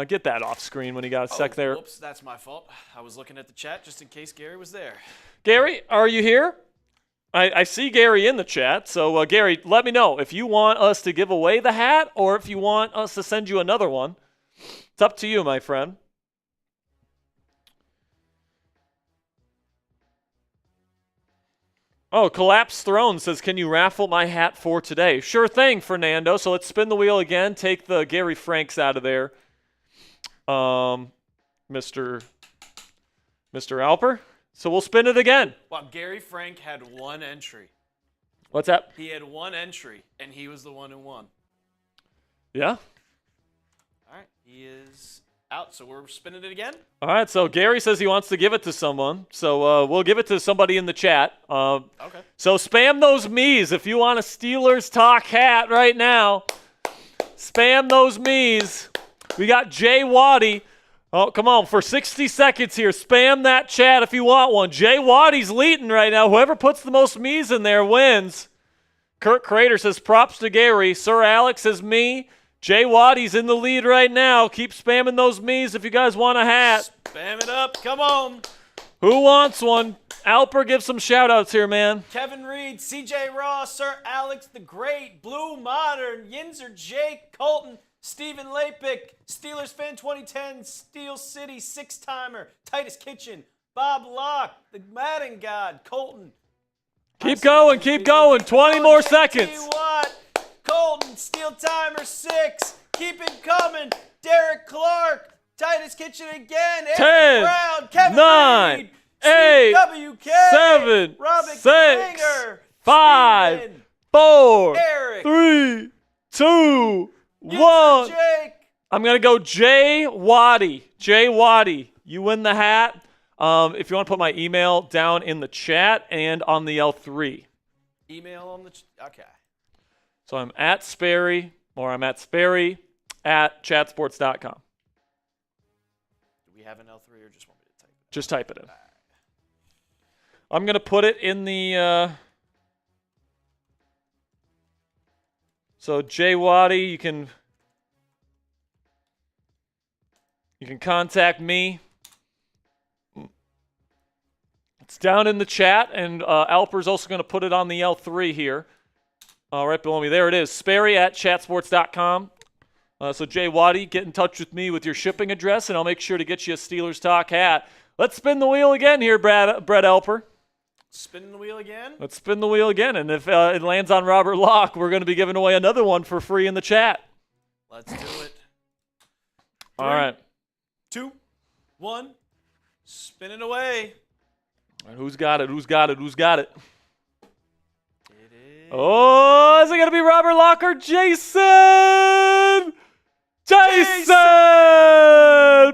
get that off screen when you got a sec there. Whoops, that's my fault. I was looking at the chat just in case Gary was there. Gary, are you here? I see Gary in the chat. So, Gary, let me know if you want us to give away the hat or if you want us to send you another one. It's up to you, my friend. Oh, Collapsed Throne says, can you raffle my hat for today? Sure thing, Fernando. So let's spin the wheel again. Take the Gary Franks out of there. Mr. Alper. So we'll spin it again. Wow, Gary Frank had one entry. What's that? He had one entry, and he was the one who won. Yeah. All right, he is out, so we're spinning it again? All right, so Gary says he wants to give it to someone. So we'll give it to somebody in the chat. Okay. So spam those me's if you want a Steelers Talk hat right now. Spam those me's. We got Jay Waddy. Oh, come on, for 60 seconds here, spam that chat if you want one. Jay Waddy's leading right now. Whoever puts the most me's in there wins. Kurt Crater says, props to Gary. Sir Alex says, me. Jay Waddy's in the lead right now. Keep spamming those me's if you guys want a hat. Spam it up. Come on. Who wants one? Alper, give some shout-outs here, man. Kevin Reed, CJ Ross, Sir Alex the Great, Blue Modern, Yinzer Jake, Colton, Stephen Lapik, Steelers Fan 2010, Steel City, Six-Timer, Titus Kitchen, Bob Locke, the Madden God, Colton. Keep going, keep going. 20 more seconds. Watt, Colton, Steel Timer 6, keep it coming. Derek Clark, Titus Kitchen again, Eric 10, Brown, Kevin 9, Reed, 8, WK, 7, Robin 6, Klinger, 5, Steven, 4, Eric, 3, 2, Yinzer 1. Jake. I'm going to go Jay Waddy. Jay Waddy, you win the hat. If you want to put my email down in the chat and on the L3. Email on the okay. So I'm at Sperry, or I'm at Sperry at chatsports.com. Do we have an L3 or just want me to type it? Just type it in. I'm going to put it in the... So Jay Waddy, you can contact me. It's down in the chat, and Alper's also going to put it on the L3 here. Right below me. There it is. Sperry at chatsports.com. So Jay Waddy, get in touch with me with your shipping address, and I'll make sure to get you a Steelers Talk hat. Let's spin the wheel again here, Brett Alper. Spinning the wheel again? Let's spin the wheel again, and if it lands on Robert Locke, we're going to be giving away another one for free in the chat. Let's do it. All right. 2, 1, spin it away. All right, who's got it? Who's got it? Who's got it? It is. Oh, is it going to be Robert Locke or Jason? Jason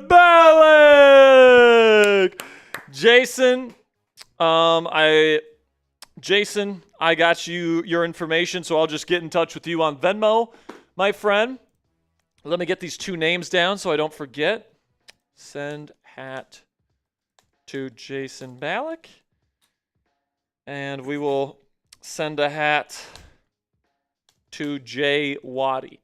Balak! Jason, I got your information, so I'll just get in touch with you on Venmo, my friend. Let me get these two names down so I don't forget. Send hat to Jason Balak. And we will send a hat to Jay Waddy.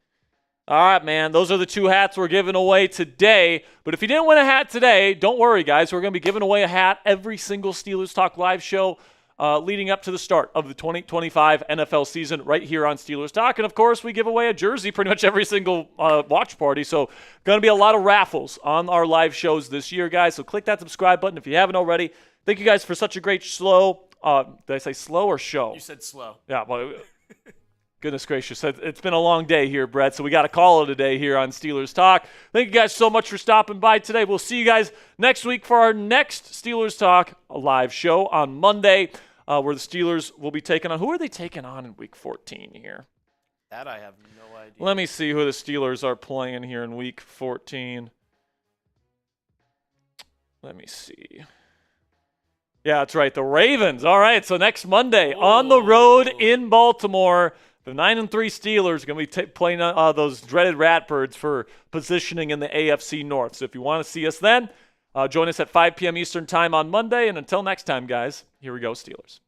All right, man. Those are the two hats we're giving away today. But if you didn't win a hat today, don't worry, guys. We're going to be giving away a hat every single Steelers Talk live show leading up to the start of the 2025 NFL season right here on Steelers Talk. And, of course, we give away a jersey pretty much every single watch party. So going to be a lot of raffles on our live shows this year, guys. So click that subscribe button if you haven't already. Thank you guys for such a great slow. Did I say slow or show? You said slow. Yeah, well, goodness gracious. It's been a long day here, Brett, so we got to call it a day here on Steelers Talk. Thank you guys so much for stopping by today. We'll see you guys next week for our next Steelers Talk live show on Monday, where the Steelers will be taking on. Who are they taking on in Week 14 here? That I have no idea. Let me see who the Steelers are playing here in Week 14. Let me see. Yeah, that's right. The Ravens. All right, so next Monday on the road in Baltimore, the 9-3 Steelers are going to be playing those dreaded Ratbirds for positioning in the AFC North. So if you want to see us then, join us at 5 p.m. Eastern Time on Monday. And until next time, guys, here we go, Steelers.